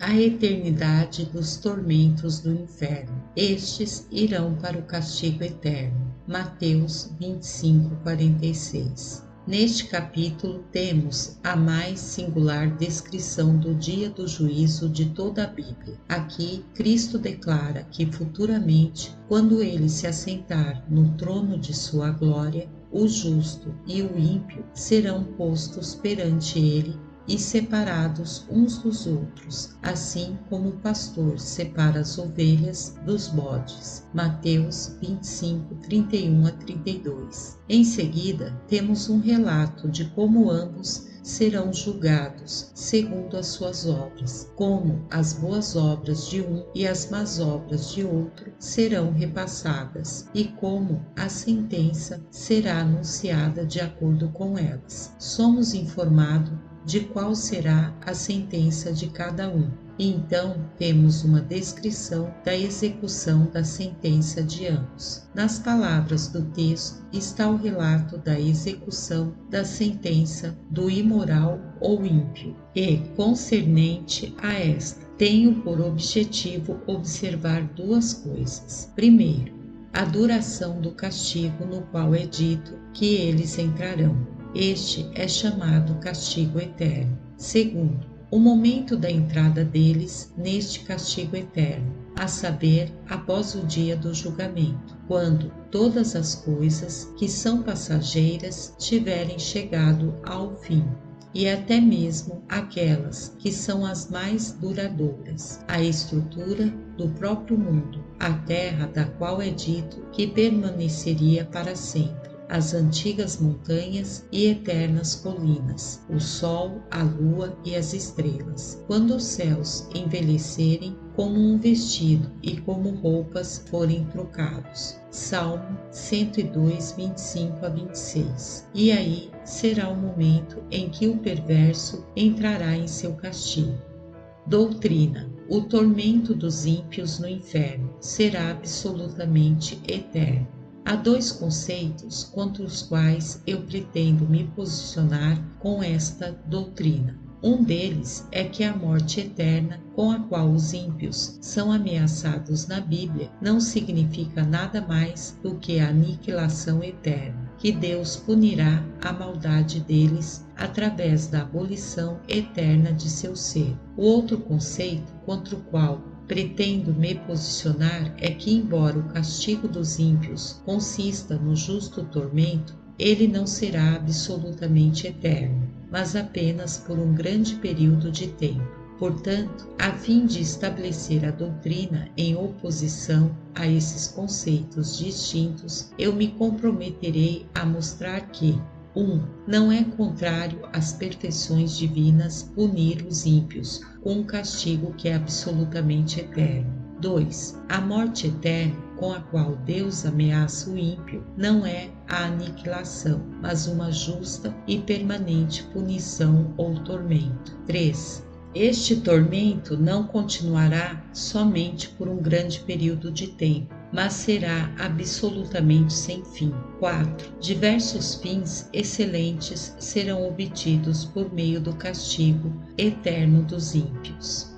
a eternidade dos tormentos do inferno. Estes irão para o castigo eterno. Mateus 25:46. Neste capítulo temos a mais singular descrição do dia do juízo de toda a Bíblia. Aqui, Cristo declara que futuramente, quando ele se assentar no trono de sua glória, o justo e o ímpio serão postos perante ele e separados uns dos outros, assim como o pastor separa as ovelhas dos bodes. Mateus 25:31-32. Em seguida, temos um relato de como ambos serão julgados segundo as suas obras, como as boas obras de um e as más obras de outro serão repassadas, e como a sentença será anunciada de acordo com elas. Somos informados de qual será a sentença de cada um. E então temos uma descrição da execução da sentença de ambos. Nas palavras do texto está o relato da execução da sentença do imoral ou ímpio, e, concernente a esta, tenho por objetivo observar duas coisas. Primeiro, a duração do castigo no qual é dito que eles entrarão. Este é chamado castigo eterno. Segundo, o momento da entrada deles neste castigo eterno, a saber, após o dia do julgamento, quando todas as coisas que são passageiras tiverem chegado ao fim, e até mesmo aquelas que são as mais duradouras, a estrutura do próprio mundo, a terra da qual é dito que permaneceria para sempre, as antigas montanhas e eternas colinas, o sol, a lua e as estrelas, quando os céus envelhecerem como um vestido e como roupas forem trocados. Salmo 102, 25-26. E aí será o momento em que o perverso entrará em seu castigo. Doutrina: o tormento dos ímpios no inferno será absolutamente eterno. Há dois conceitos contra os quais eu pretendo me posicionar com esta doutrina. Um deles é que a morte eterna com a qual os ímpios são ameaçados na Bíblia não significa nada mais do que a aniquilação eterna, que Deus punirá a maldade deles através da abolição eterna de seu ser. O outro conceito contra o qual pretendo me posicionar é que, embora o castigo dos ímpios consista no justo tormento, ele não será absolutamente eterno, mas apenas por um grande período de tempo. Portanto, a fim de estabelecer a doutrina em oposição a esses conceitos distintos, eu me comprometerei a mostrar que 1. Não é contrário às perfeições divinas punir os ímpios com um castigo que é absolutamente eterno. 2. A morte eterna com a qual Deus ameaça o ímpio não é a aniquilação, mas uma justa e permanente punição ou tormento. 3. Este tormento não continuará somente por um grande período de tempo, mas será absolutamente sem fim. 4. Diversos fins excelentes serão obtidos por meio do castigo eterno dos ímpios.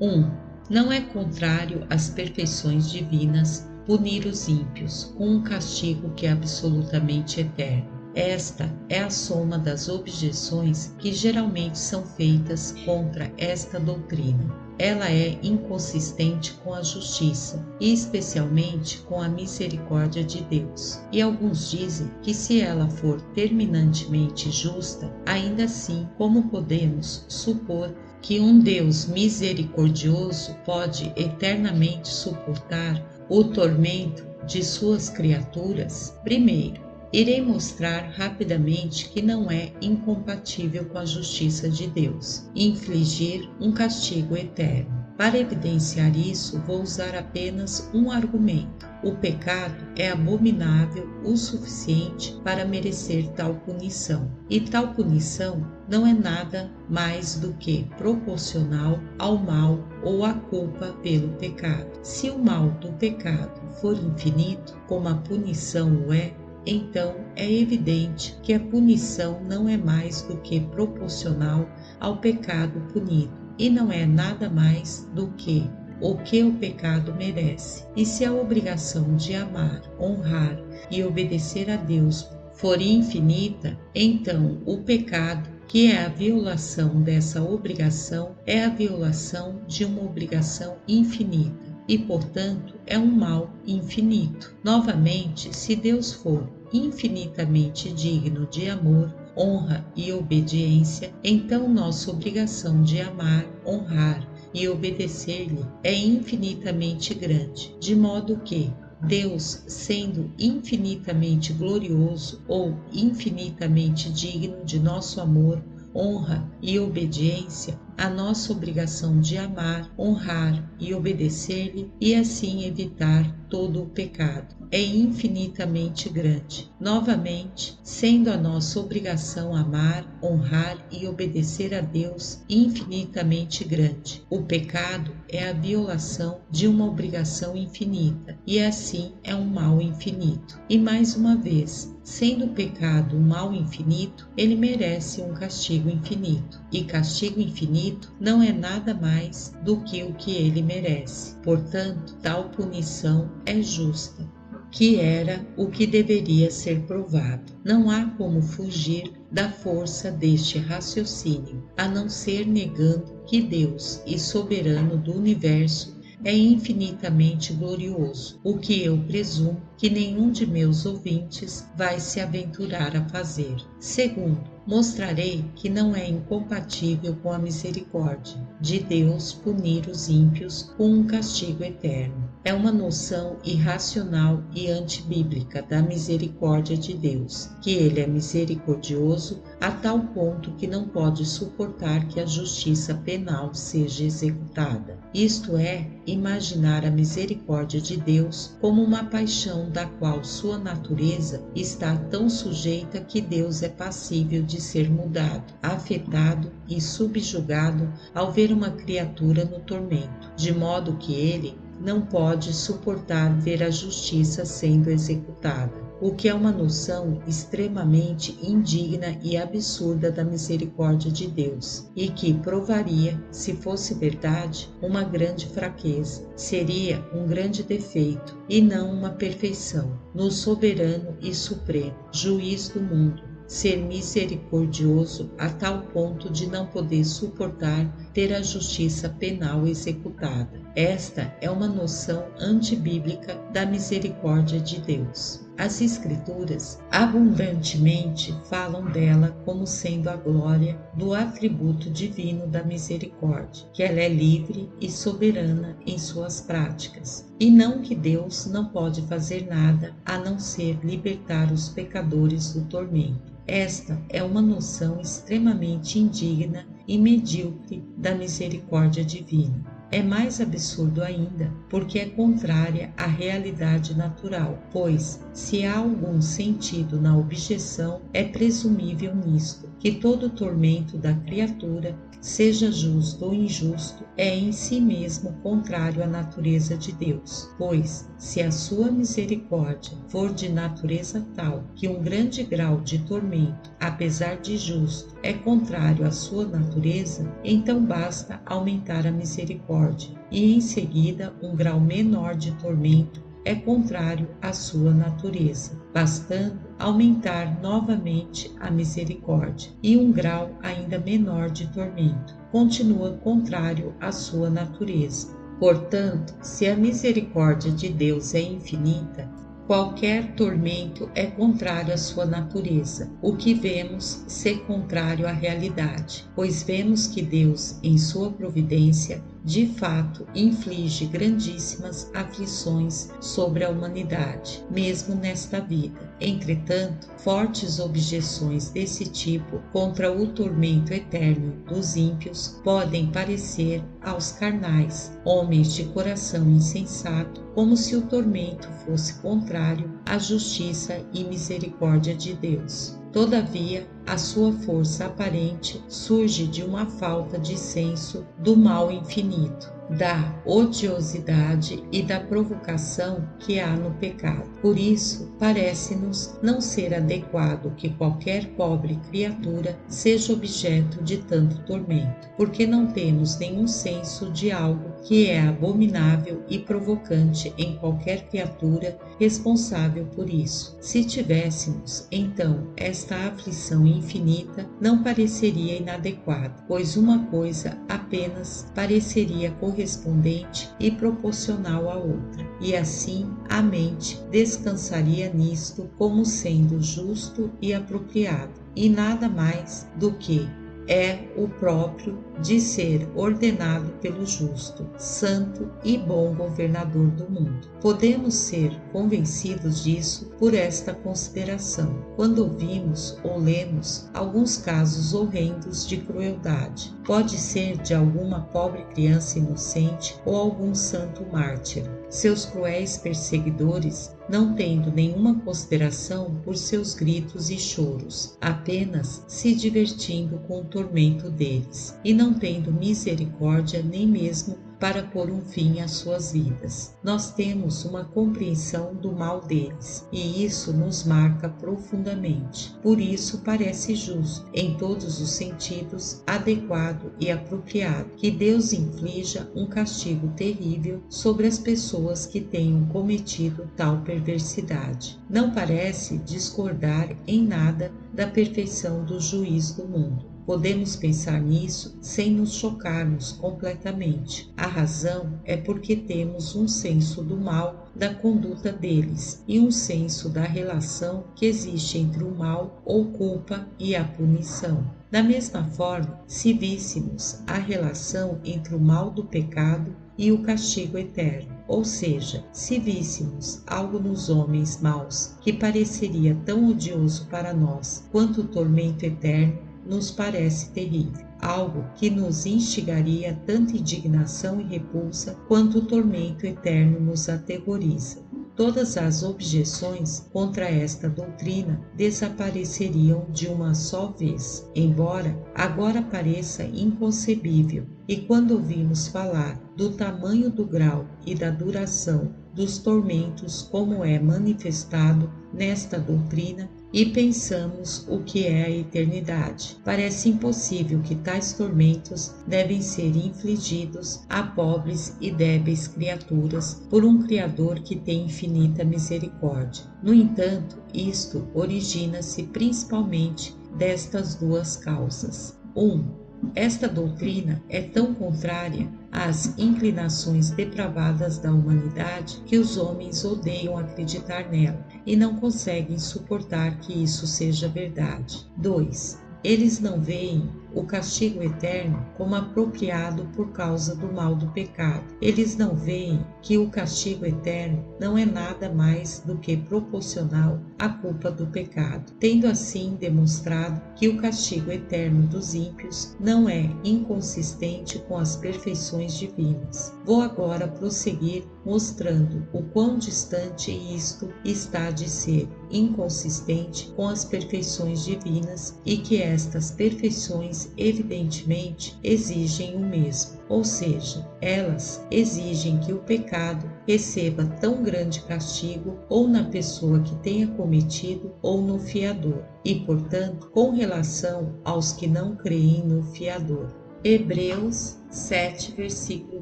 1. Não é contrário às perfeições divinas punir os ímpios com um castigo que é absolutamente eterno. Esta é a soma das objeções que geralmente são feitas contra esta doutrina. Ela é inconsistente com a justiça e especialmente com a misericórdia de Deus. E alguns dizem que se ela for terminantemente justa, ainda assim, como podemos supor que um Deus misericordioso pode eternamente suportar o tormento de suas criaturas? Primeiro, irei mostrar rapidamente que não é incompatível com a justiça de Deus infligir um castigo eterno. Para evidenciar isso, vou usar apenas um argumento. O pecado é abominável o suficiente para merecer tal punição, e tal punição não é nada mais do que proporcional ao mal ou à culpa pelo pecado. Se o mal do pecado for infinito, como a punição o é, então é evidente que a punição não é mais do que proporcional ao pecado punido. e não é nada mais do que o pecado merece. E se a obrigação de amar, honrar e obedecer a Deus for infinita, então o pecado, que é a violação dessa obrigação, é a violação de uma obrigação infinita e, portanto, é um mal infinito. Novamente, se Deus for infinitamente digno de amor, honra e obediência, então nossa obrigação de amar, honrar e obedecer-lhe é infinitamente grande, de modo que Deus, sendo infinitamente glorioso ou infinitamente digno de nosso amor, honra e obediência, a nossa obrigação de amar, honrar e obedecer-lhe e assim evitar todo o pecado é infinitamente grande. Novamente, sendo a nossa obrigação amar, honrar e obedecer a Deus infinitamente grande, o pecado é a violação de uma obrigação infinita e assim é um mal infinito. E mais uma vez, sendo o pecado um mal infinito, ele merece um castigo infinito. E castigo infinito não é nada mais do que o que ele merece. Portanto, tal punição é justa, que era o que deveria ser provado. Não há como fugir da força deste raciocínio, a não ser negando que Deus e soberano do universo é infinitamente glorioso, o que eu presumo que nenhum de meus ouvintes vai se aventurar a fazer. Segundo, mostrarei que não é incompatível com a misericórdia de Deus punir os ímpios com um castigo eterno. É uma noção irracional e antibíblica da misericórdia de Deus, que ele é misericordioso a tal ponto que não pode suportar que a justiça penal seja executada. Isto é, imaginar a misericórdia de Deus como uma paixão da qual sua natureza está tão sujeita que Deus é passível de ser mudado, afetado e subjugado ao ver uma criatura no tormento, de modo que ele não pode suportar ver a justiça sendo executada, o que é uma noção extremamente indigna e absurda da misericórdia de Deus, e que provaria, se fosse verdade, uma grande fraqueza, seria um grande defeito e não uma perfeição, no soberano e supremo juiz do mundo, ser misericordioso a tal ponto de não poder suportar ter a justiça penal executada. Esta é uma noção antibíblica da misericórdia de Deus. As Escrituras abundantemente falam dela como sendo a glória do atributo divino da misericórdia, que ela é livre e soberana em suas práticas, e não que Deus não pode fazer nada a não ser libertar os pecadores do tormento. Esta é uma noção extremamente indigna e medíocre da misericórdia divina. É mais absurdo ainda, porque é contrária à realidade natural, pois, se há algum sentido na objeção, é presumível nisto, que todo tormento da criatura, seja justo ou injusto, é em si mesmo contrário à natureza de Deus, pois, se a sua misericórdia for de natureza tal que um grande grau de tormento, apesar de justo, é contrário à sua natureza, então basta aumentar a misericórdia, e em seguida um grau menor de tormento é contrário à sua natureza, bastando aumentar novamente a misericórdia, e um grau ainda menor de tormento continua contrário à sua natureza. Portanto, se a misericórdia de Deus é infinita, qualquer tormento é contrário à sua natureza, o que vemos ser contrário à realidade, pois vemos que Deus, em sua providência, de fato inflige grandíssimas aflições sobre a humanidade, mesmo nesta vida. Entretanto, fortes objeções desse tipo contra o tormento eterno dos ímpios podem parecer aos carnais, homens de coração insensato, como se o tormento fosse contrário à justiça e misericórdia de Deus. Todavia, a sua força aparente surge de uma falta de senso do mal infinito, da odiosidade e da provocação que há no pecado. Por isso, parece-nos não ser adequado que qualquer pobre criatura seja objeto de tanto tormento, porque não temos nenhum senso de algo que é abominável e provocante em qualquer criatura responsável por isso. Se tivéssemos, então, esta aflição infinita não pareceria inadequada, pois uma coisa apenas pareceria correspondente e proporcional à outra, e assim a mente descansaria nisto como sendo justo e apropriado, e nada mais do que é o próprio de ser ordenado pelo justo, santo e bom governador do mundo. Podemos ser convencidos disso por esta consideração, quando ouvimos ou lemos alguns casos horrendos de crueldade. Pode ser de alguma pobre criança inocente ou algum santo mártir. Seus cruéis perseguidores, não tendo nenhuma consideração por seus gritos e choros, apenas se divertindo com o tormento deles, e não tendo misericórdia nem mesmo para pôr um fim às suas vidas. Nós temos uma compreensão do mal deles, e isso nos marca profundamente. Por isso parece justo, em todos os sentidos, adequado e apropriado, que Deus inflija um castigo terrível sobre as pessoas que tenham cometido tal perversidade. Não parece discordar em nada da perfeição do juiz do mundo. Podemos pensar nisso sem nos chocarmos completamente. A razão é porque temos um senso do mal da conduta deles e um senso da relação que existe entre o mal ou culpa e a punição. Da mesma forma, se víssemos a relação entre o mal do pecado e o castigo eterno, ou seja, se víssemos algo nos homens maus que pareceria tão odioso para nós quanto o tormento eterno, nos parece terrível, algo que nos instigaria tanta indignação e repulsa quanto o tormento eterno nos aterroriza. Todas as objeções contra esta doutrina desapareceriam de uma só vez, embora agora pareça inconcebível, e quando ouvimos falar do tamanho do grau e da duração dos tormentos como é manifestado nesta doutrina, e pensamos o que é a eternidade. Parece impossível que tais tormentos devem ser infligidos a pobres e débeis criaturas por um Criador que tem infinita misericórdia. No entanto, isto origina-se principalmente destas duas causas. 1. Esta doutrina é tão contrária às inclinações depravadas da humanidade que os homens odeiam acreditar nela e não conseguem suportar que isso seja verdade. 2. Eles não veem o castigo eterno como apropriado por causa do mal do pecado. Eles não veem que o castigo eterno não é nada mais do que proporcional à culpa do pecado, tendo assim demonstrado que o castigo eterno dos ímpios não é inconsistente com as perfeições divinas. Vou agora prosseguir mostrando o quão distante isto está de ser inconsistente com as perfeições divinas e que estas perfeições evidentemente exigem o mesmo, ou seja, elas exigem que o pecado receba tão grande castigo ou na pessoa que tenha cometido ou no fiador, e portanto com relação aos que não creem no fiador. Hebreus 7, versículo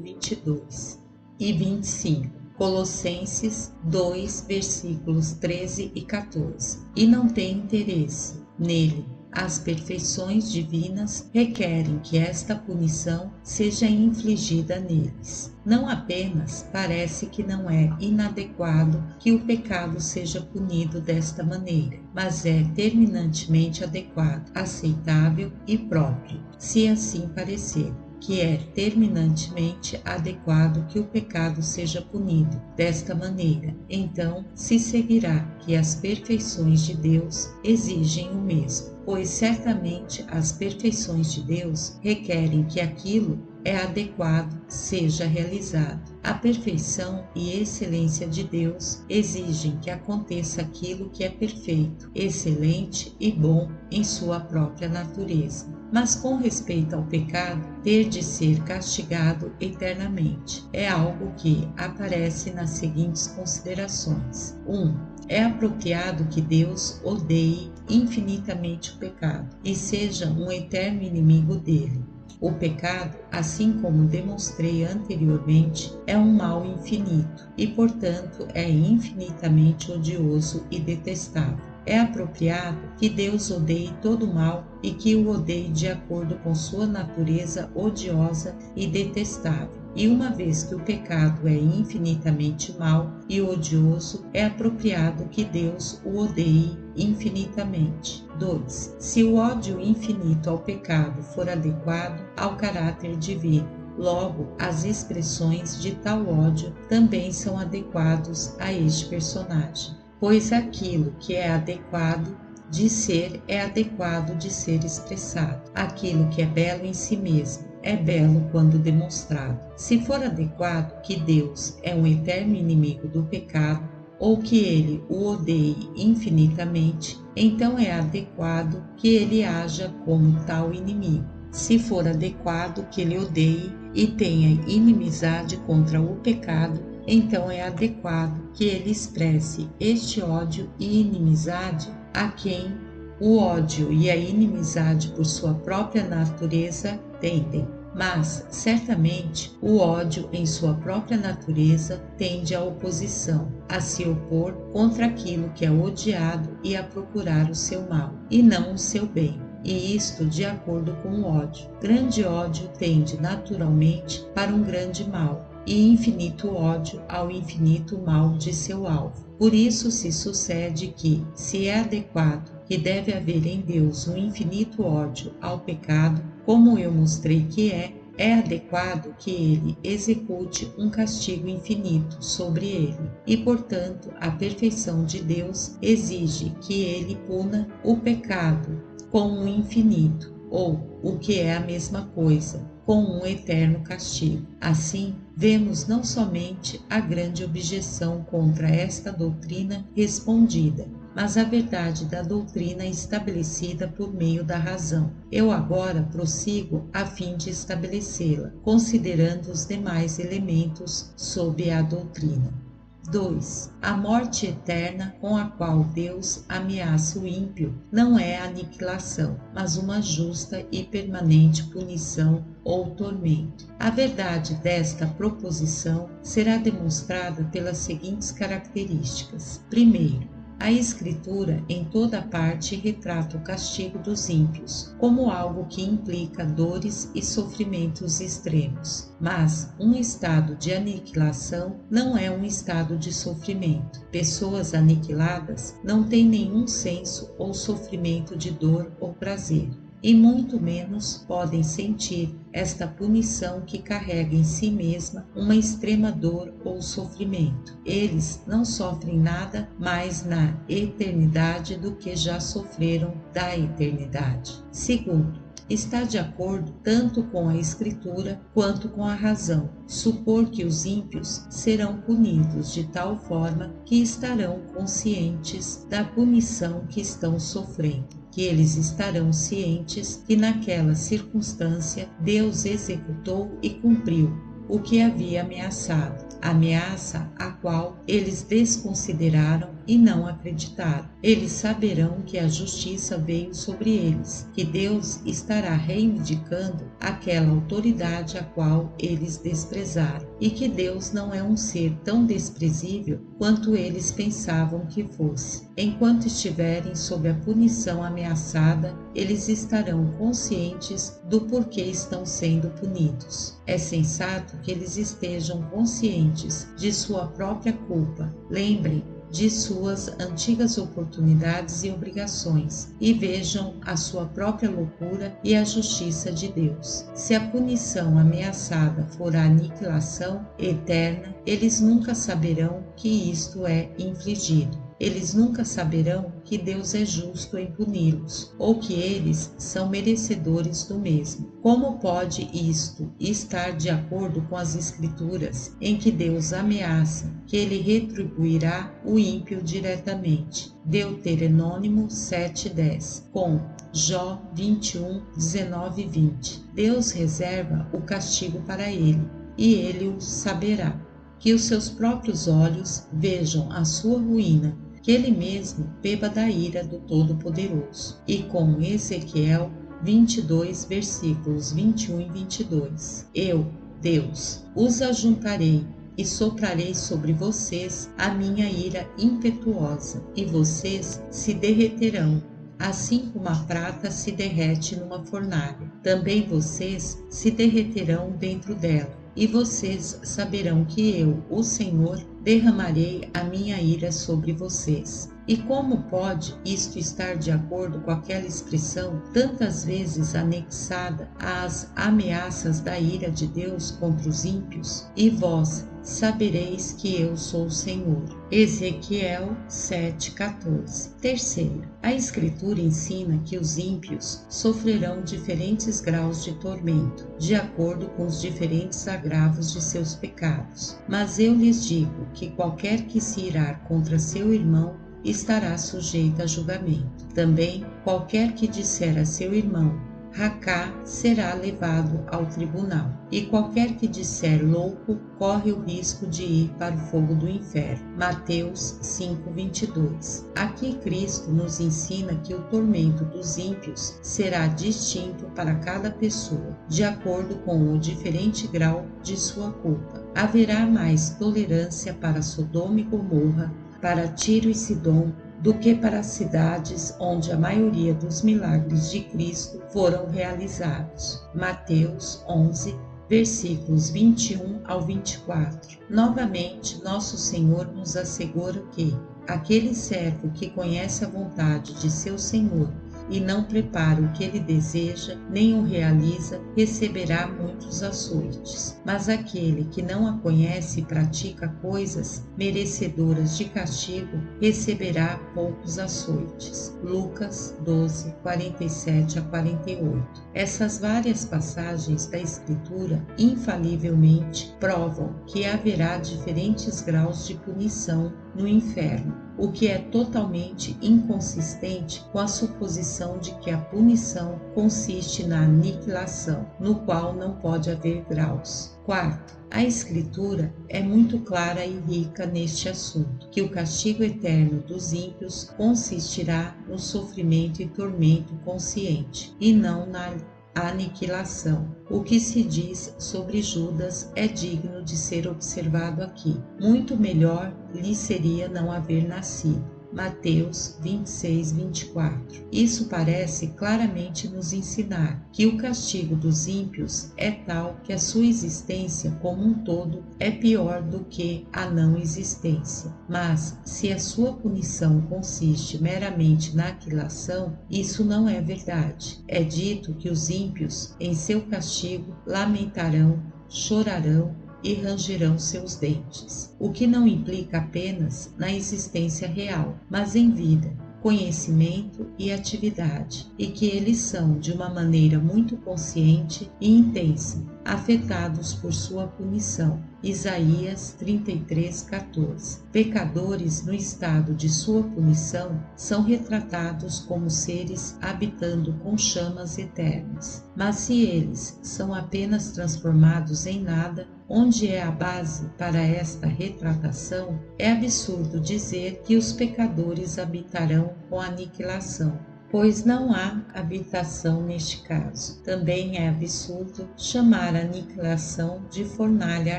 22 e 25. Colossenses 2, versículos 13 e 14. E não tem interesse nele. As perfeições divinas requerem que esta punição seja infligida neles. Não apenas parece que não é inadequado que o pecado seja punido desta maneira, mas é terminantemente adequado, aceitável e próprio, se assim parecer, que é terminantemente adequado que o pecado seja punido desta maneira. Então se seguirá que as perfeições de Deus exigem o mesmo, pois certamente as perfeições de Deus requerem que aquilo é adequado seja realizado. A perfeição e excelência de Deus exigem que aconteça aquilo que é perfeito, excelente e bom em sua própria natureza. Mas com respeito ao pecado, ter de ser castigado eternamente é algo que aparece nas seguintes considerações. 1. É apropriado que Deus odeie infinitamente o pecado e seja um eterno inimigo dele. O pecado, assim como demonstrei anteriormente, é um mal infinito e, portanto, é infinitamente odioso e detestável. É apropriado que Deus odeie todo mal e que o odeie de acordo com sua natureza odiosa e detestável. E uma vez que o pecado é infinitamente mau e odioso, é apropriado que Deus o odeie infinitamente. 2. Se o ódio infinito ao pecado for adequado ao caráter divino, logo as expressões de tal ódio também são adequados a este personagem, pois aquilo que é adequado de ser é adequado de ser expressado. Aquilo que é belo em si mesmo é belo quando demonstrado. Se for adequado que Deus é um eterno inimigo do pecado, ou que ele o odeie infinitamente, então é adequado que ele haja como tal inimigo. Se for adequado que ele odeie e tenha inimizade contra o pecado, então é adequado que ele expresse este ódio e inimizade a quem o ódio e a inimizade por sua própria natureza tendem. Mas, certamente, o ódio em sua própria natureza tende à oposição, a se opor contra aquilo que é odiado e a procurar o seu mal, e não o seu bem. E isto de acordo com o ódio. Grande ódio tende naturalmente para um grande mal, e infinito ódio ao infinito mal de seu alvo. Por isso se sucede que, se é adequado que deve haver em Deus um infinito ódio ao pecado, como eu mostrei que é adequado que ele execute um castigo infinito sobre ele. E, portanto, a perfeição de Deus exige que ele puna o pecado com um infinito, ou, o que é a mesma coisa, com um eterno castigo. Assim, vemos não somente a grande objeção contra esta doutrina respondida, mas a verdade da doutrina estabelecida por meio da razão. Eu agora prossigo a fim de estabelecê-la, considerando os demais elementos sob a doutrina. 2. A morte eterna com a qual Deus ameaça o ímpio não é aniquilação, mas uma justa e permanente punição ou tormento. A verdade desta proposição será demonstrada pelas seguintes características. Primeiro, a Escritura em toda parte retrata o castigo dos ímpios como algo que implica dores e sofrimentos extremos. Mas um estado de aniquilação não é um estado de sofrimento. Pessoas aniquiladas não têm nenhum senso ou sofrimento de dor ou prazer, e muito menos podem sentir esta punição que carrega em si mesma uma extrema dor ou sofrimento. Eles não sofrem nada mais na eternidade do que já sofreram da eternidade. Segundo, está de acordo tanto com a Escritura quanto com a razão supor que os ímpios serão punidos de tal forma que estarão conscientes da punição que estão sofrendo, que eles estarão cientes que naquela circunstância Deus executou e cumpriu o que havia ameaçado, ameaça a qual eles desconsideraram e não acreditaram. Eles saberão que a justiça veio sobre eles, que Deus estará reivindicando aquela autoridade a qual eles desprezaram, e que Deus não é um ser tão desprezível quanto eles pensavam que fosse. Enquanto estiverem sob a punição ameaçada, eles estarão conscientes do porquê estão sendo punidos. É sensato que eles estejam conscientes de sua própria culpa. Lembrem de suas antigas oportunidades e obrigações e vejam a sua própria loucura e a justiça de Deus. Se a punição ameaçada for a aniquilação eterna, eles nunca saberão que isto é infligido. eles nunca saberão que Deus é justo em puni-los, ou que eles são merecedores do mesmo. Como pode isto estar de acordo com as Escrituras, em que Deus ameaça que ele retribuirá o ímpio diretamente? Deuteronômio 7:10, com Jó 21, 19 e 20. Deus reserva o castigo para ele, e ele o saberá. Que os seus próprios olhos vejam a sua ruína, que ele mesmo beba da ira do Todo-Poderoso. E com Ezequiel 22, versículos 21 e 22. Eu, Deus, os ajuntarei e soprarei sobre vocês a minha ira impetuosa, e vocês se derreterão, assim como a prata se derrete numa fornalha. Também vocês se derreterão dentro dela, e vocês saberão que eu, o Senhor, derramarei a minha ira sobre vocês. E como pode isto estar de acordo com aquela expressão tantas vezes anexada às ameaças da ira de Deus contra os ímpios? E vós sabereis que eu sou o Senhor. Ezequiel 7:14. Terceiro, a Escritura ensina que os ímpios sofrerão diferentes graus de tormento, de acordo com os diferentes agravos de seus pecados. Mas eu lhes digo que qualquer que se irar contra seu irmão estará sujeito a julgamento. Também qualquer que disser a seu irmão Racá será levado ao tribunal, e qualquer que disser louco corre o risco de ir para o fogo do inferno. Mateus 5:22. Aqui Cristo nos ensina que o tormento dos ímpios será distinto para cada pessoa, de acordo com o diferente grau de sua culpa. Haverá mais tolerância para Sodoma e Gomorra, para Tiro e Sidom, do que para as cidades onde a maioria dos milagres de Cristo foram realizados. Mateus 11, versículos 21 ao 24. Novamente, nosso Senhor nos assegura que aquele servo que conhece a vontade de seu Senhor e não prepara o que ele deseja, nem o realiza, receberá muitos açoites. Mas aquele que não a conhece e pratica coisas merecedoras de castigo, receberá poucos açoites. Lucas 12, 47 a 48. Essas várias passagens da Escritura infalivelmente provam que haverá diferentes graus de punição no inferno, o que é totalmente inconsistente com a suposição de que a punição consiste na aniquilação, no qual não pode haver graus. Quarto, a Escritura é muito clara e rica neste assunto, que o castigo eterno dos ímpios consistirá no sofrimento e tormento consciente, e não na aniquilação. O que se diz sobre Judas é digno de ser observado aqui. Muito melhor lhe seria não haver nascido. Mateus 26, 24. Isso parece claramente nos ensinar que o castigo dos ímpios é tal que a sua existência como um todo é pior do que a não existência. Mas, se a sua punição consiste meramente na aniquilação, isso não é verdade. É dito que os ímpios, em seu castigo, lamentarão, chorarão e rangerão seus dentes, o que não implica apenas na existência real, mas em vida, conhecimento e atividade, e que eles são, de uma maneira muito consciente e intensa, afetados por sua punição. Isaías 33:14. Pecadores no estado de sua punição são retratados como seres habitando com chamas eternas. Mas se eles são apenas transformados em nada, onde é a base para esta retratação? É absurdo dizer que os pecadores habitarão com aniquilação, pois não há habitação neste caso. Também é absurdo chamar a aniquilação de fornalha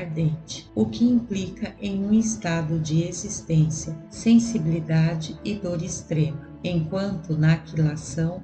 ardente, o que implica em um estado de existência, sensibilidade e dor extrema, enquanto na aniquilação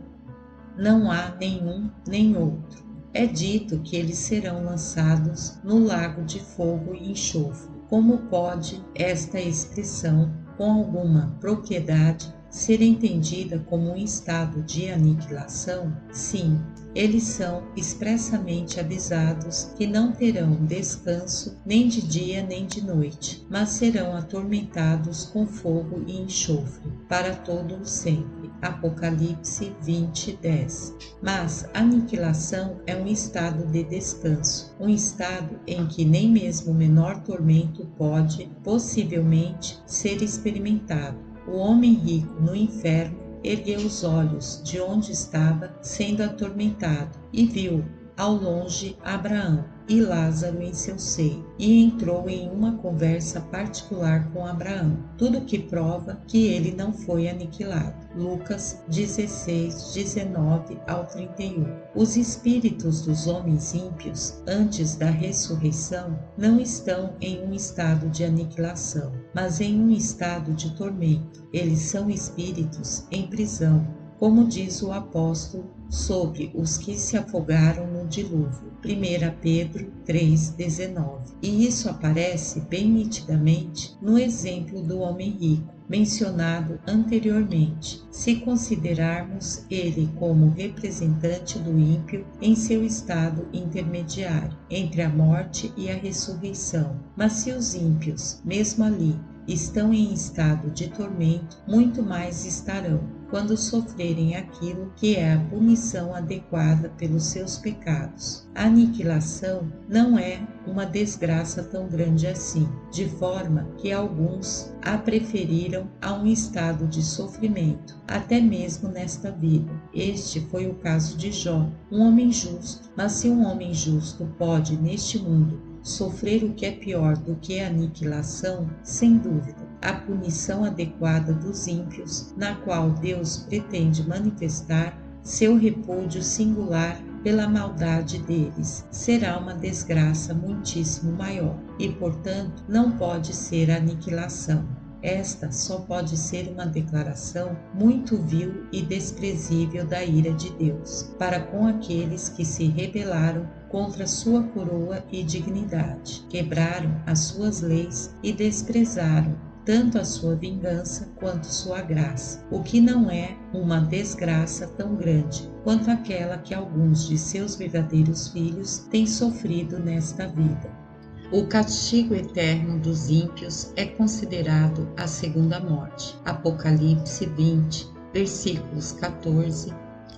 não há nenhum nem outro. É dito que eles serão lançados no lago de fogo e enxofre. Como pode esta expressão, com alguma propriedade, ser entendida como um estado de aniquilação? Sim, eles são expressamente avisados que não terão descanso nem de dia nem de noite, mas serão atormentados com fogo e enxofre para todo o sempre. Apocalipse 20:10. Mas a aniquilação é um estado de descanso, um estado em que nem mesmo o menor tormento pode, possivelmente, ser experimentado. O homem rico no inferno ergueu os olhos de onde estava sendo atormentado e viu ao longe Abraão e Lázaro em seu seio, e entrou em uma conversa particular com Abraão, tudo que prova que ele não foi aniquilado. Lucas 16:19-31. Os espíritos dos homens ímpios, antes da ressurreição, não estão em um estado de aniquilação, mas em um estado de tormento. Eles são espíritos em prisão, como diz o apóstolo sobre os que se afogaram no dilúvio. 1 Pedro 3:19. E isso aparece bem nitidamente no exemplo do homem rico, mencionado anteriormente, se considerarmos ele como representante do ímpio em seu estado intermediário, entre a morte e a ressurreição. Mas se os ímpios, mesmo ali, estão em estado de tormento, muito mais estarão quando sofrerem aquilo que é a punição adequada pelos seus pecados. A aniquilação não é uma desgraça tão grande assim, de forma que alguns a preferiram a um estado de sofrimento, até mesmo nesta vida. Este foi o caso de Jó, um homem justo. Mas se um homem justo pode, neste mundo, sofrer o que é pior do que a aniquilação, sem dúvida, a punição adequada dos ímpios, na qual Deus pretende manifestar seu repúdio singular pela maldade deles, será uma desgraça muitíssimo maior, e, portanto, não pode ser a aniquilação. Esta só pode ser uma declaração muito vil e desprezível da ira de Deus, para com aqueles que se rebelaram contra sua coroa e dignidade, quebraram as suas leis e desprezaram tanto a sua vingança quanto sua graça, o que não é uma desgraça tão grande quanto aquela que alguns de seus verdadeiros filhos têm sofrido nesta vida. O castigo eterno dos ímpios é considerado a segunda morte. Apocalipse 20, versículos 14,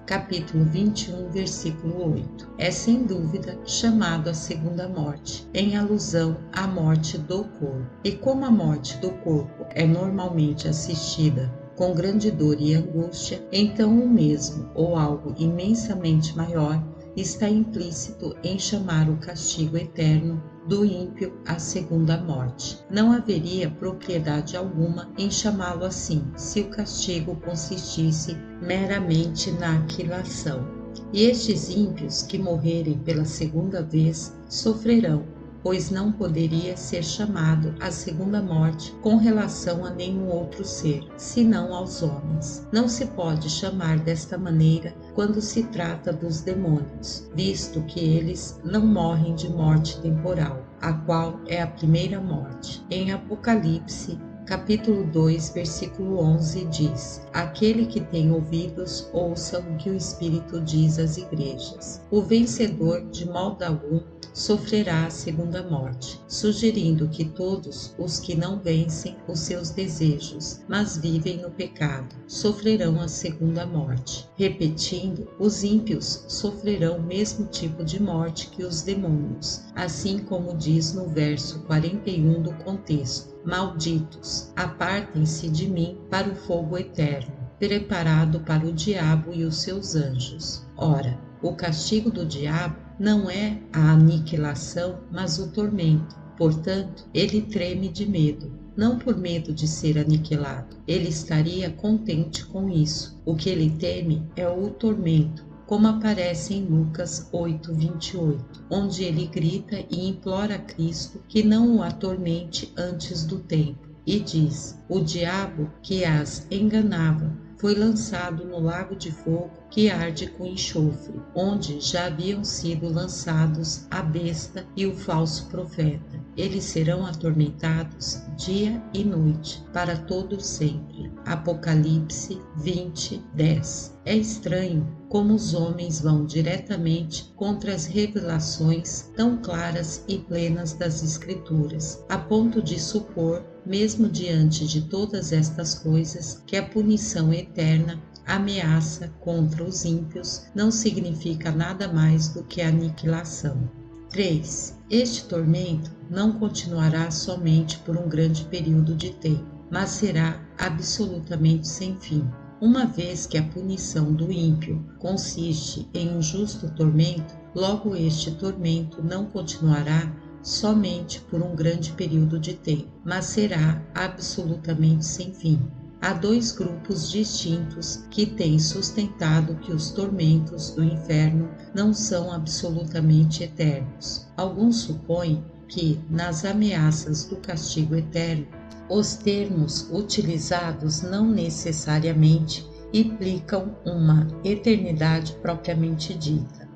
capítulo 21, versículo 8. É sem dúvida chamado a segunda morte, em alusão à morte do corpo. E como a morte do corpo é normalmente assistida com grande dor e angústia, então o mesmo, ou algo imensamente maior, está implícito em chamar o castigo eterno do ímpio a segunda morte. Não haveria propriedade alguma em chamá-lo assim, se o castigo consistisse meramente na aquilação. E estes ímpios que morrerem pela segunda vez sofrerão, pois não poderia ser chamado a segunda morte com relação a nenhum outro ser, senão aos homens. Não se pode chamar desta maneira quando se trata dos demônios, visto que eles não morrem de morte temporal, a qual é a primeira morte. Em Apocalipse, capítulo 2, versículo 11 diz: Aquele que tem ouvidos, ouça o que o Espírito diz às igrejas. O vencedor, de modo algum, sofrerá a segunda morte, sugerindo que todos os que não vencem os seus desejos, mas vivem no pecado, sofrerão a segunda morte. Repetindo, os ímpios sofrerão o mesmo tipo de morte que os demônios, assim como diz no verso 41 do contexto: Malditos, apartem-se de mim para o fogo eterno, preparado para o diabo e os seus anjos. Ora, o castigo do diabo não é a aniquilação, mas o tormento. Portanto, ele treme de medo, não por medo de ser aniquilado. Ele estaria contente com isso. O que ele teme é o tormento, como aparece em Lucas 8:28, onde ele grita e implora a Cristo que não o atormente antes do tempo, e diz: o diabo que as enganava foi lançado no lago de fogo que arde com enxofre, onde já haviam sido lançados a besta e o falso profeta. eles serão atormentados dia e noite, para todo sempre. Apocalipse 20:10. É estranho como os homens vão diretamente contra as revelações tão claras e plenas das Escrituras, a ponto de supor, mesmo diante de todas estas coisas, que a punição eterna ameaça contra os ímpios não significa nada mais do que aniquilação. 3. Este tormento não continuará somente por um grande período de tempo, mas será absolutamente sem fim. Uma vez que a punição do ímpio consiste em um justo tormento, logo este tormento não continuará somente por um grande período de tempo, mas será absolutamente sem fim. Há dois grupos distintos que têm sustentado que os tormentos do inferno não são absolutamente eternos. Alguns supõem que, nas ameaças do castigo eterno, os termos utilizados não necessariamente implicam uma eternidade propriamente dita.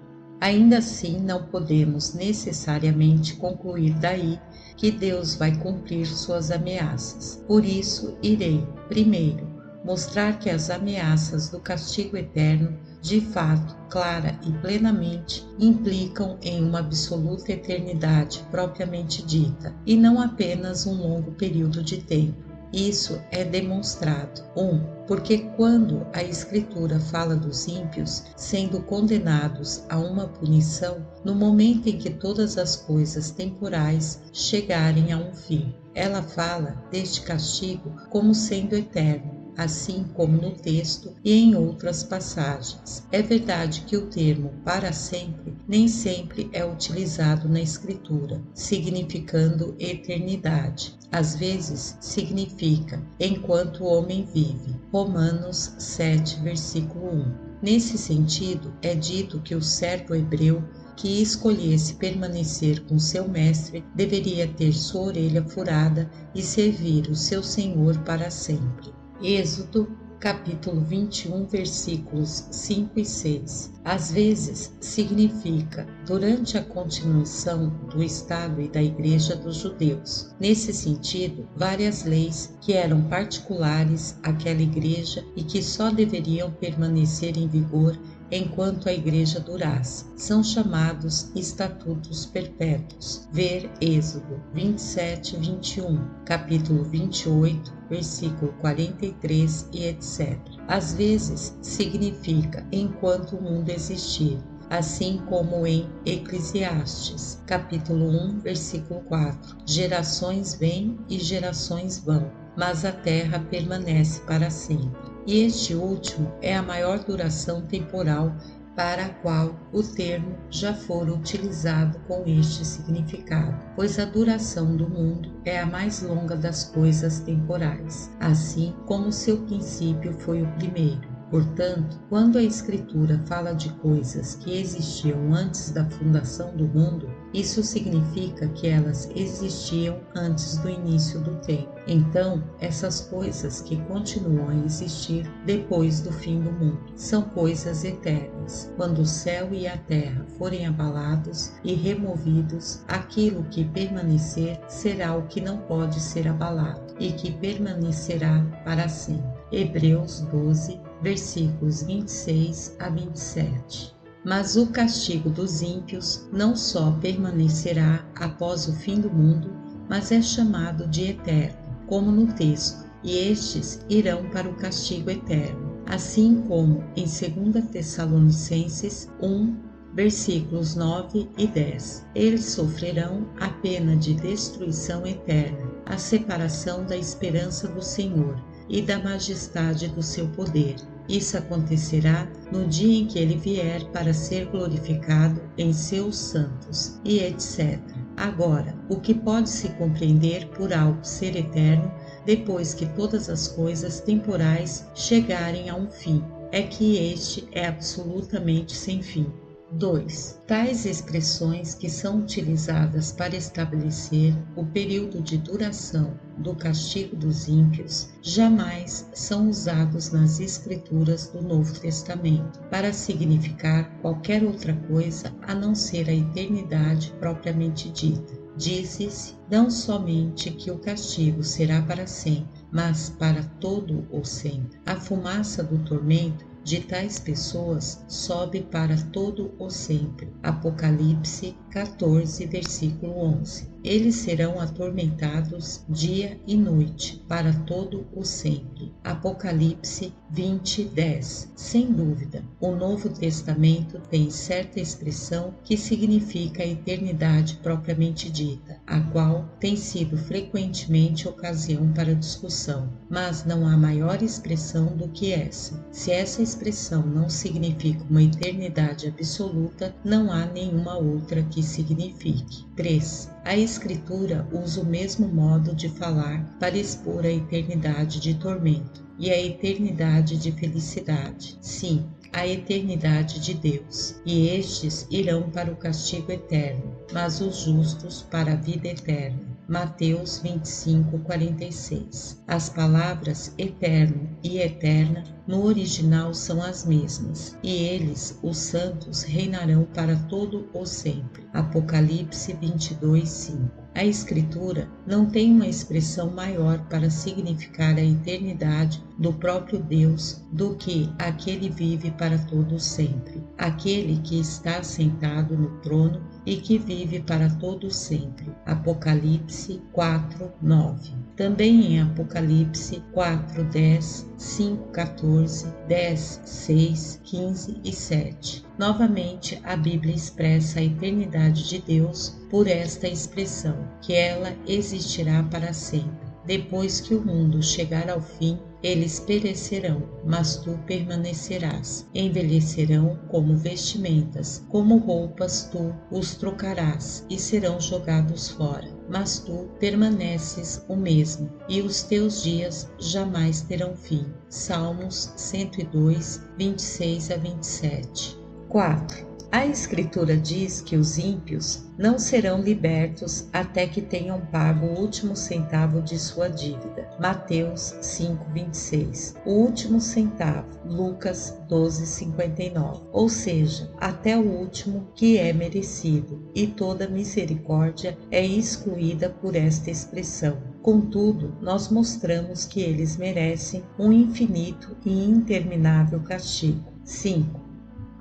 Ainda assim, não podemos necessariamente concluir daí que Deus vai cumprir suas ameaças. Por isso, irei, primeiro, mostrar que as ameaças do castigo eterno, de fato, clara e plenamente, implicam em uma absoluta eternidade propriamente dita, e não apenas um longo período de tempo. Isso é demonstrado. 1. Porque quando a Escritura fala dos ímpios sendo condenados a uma punição, no momento em que todas as coisas temporais chegarem a um fim, ela fala deste castigo como sendo eterno, assim como no texto e em outras passagens. É verdade que o termo para sempre nem sempre é utilizado na Escritura, significando eternidade. Às vezes significa enquanto o homem vive. Romanos 7, versículo 1. Nesse sentido, é dito que o servo hebreu que escolhesse permanecer com seu mestre deveria ter sua orelha furada e servir o seu Senhor para sempre. Êxodo, capítulo 21, versículos 5 e 6. Às vezes significa durante a continuação do Estado e da Igreja dos Judeus. Nesse sentido, várias leis que eram particulares àquela igreja e que só deveriam permanecer em vigor enquanto a igreja durasse, são chamados estatutos perpétuos. Ver Êxodo 27 e 21, capítulo 28, versículo 43 e etc. Às vezes significa enquanto o mundo existir, assim como em Eclesiastes, capítulo 1, versículo 4. Gerações vêm e gerações vão, mas a terra permanece para sempre. E este último é a maior duração temporal para a qual o termo já fora utilizado com este significado, pois a duração do mundo é a mais longa das coisas temporais, assim como seu princípio foi o primeiro. Portanto, quando a Escritura fala de coisas que existiam antes da fundação do mundo, isso significa que elas existiam antes do início do tempo. Então, essas coisas que continuam a existir depois do fim do mundo são coisas eternas. Quando o céu e a terra forem abalados e removidos, aquilo que permanecer será o que não pode ser abalado e que permanecerá para sempre. Hebreus 12, versículos 26 a 27. Mas o castigo dos ímpios não só permanecerá após o fim do mundo, mas é chamado de eterno, como no texto, e estes irão para o castigo eterno, assim como em 2 Tessalonicenses 1, versículos 9 e 10. Eles sofrerão a pena de destruição eterna, a separação da esperança do Senhor e da majestade do seu poder. Isso acontecerá no dia em que ele vier para ser glorificado em seus santos, e etc. Agora, o que pode se compreender por algo ser eterno, depois que todas as coisas temporais chegarem a um fim, é que este é absolutamente sem fim. 2. Tais expressões que são utilizadas para estabelecer o período de duração do castigo dos ímpios jamais são usados nas Escrituras do Novo Testamento para significar qualquer outra coisa a não ser a eternidade propriamente dita. Dize-se não somente que o castigo será para sempre, mas para todo o sempre. A fumaça do tormento de tais pessoas sobe para todo o sempre. Apocalipse 14, versículo 11. Eles serão atormentados dia e noite para todo o sempre. Apocalipse 20, 10. Sem dúvida, o Novo Testamento tem certa expressão que significa a eternidade propriamente dita, a qual tem sido frequentemente ocasião para discussão, mas não há maior expressão do que essa. Se essa expressão não significa uma eternidade absoluta, não há nenhuma outra que signifique. 3. A Escritura usa o mesmo modo de falar para expor a eternidade de tormento e a eternidade de felicidade. Sim, a eternidade de Deus, e estes irão para o castigo eterno, mas os justos para a vida eterna. Mateus 25, 46. As palavras eterno e eterna no original são as mesmas, e eles, os santos, reinarão para todo o sempre. Apocalipse 22, 5. A Escritura não tem uma expressão maior para significar a eternidade do próprio Deus do que aquele vive para todo sempre, aquele que está sentado no trono e que vive para todo sempre. Apocalipse 4, 9. Também em Apocalipse 4, 10, 5, 14, 10, 6, 15 e 7. Novamente, a Bíblia expressa a eternidade de Deus por esta expressão, que ela existirá para sempre. Depois que o mundo chegar ao fim, eles perecerão, mas tu permanecerás. Envelhecerão como vestimentas, como roupas tu os trocarás e serão jogados fora. Mas tu permaneces o mesmo, e os teus dias jamais terão fim. Salmos 102, 26 a 27. 4. A Escritura diz que os ímpios não serão libertos até que tenham pago o último centavo de sua dívida. Mateus 5:26. O último centavo. Lucas 12:59. Ou seja, até o último que é merecido, e toda misericórdia é excluída por esta expressão. Contudo, nós mostramos que eles merecem um infinito e interminável castigo. 5.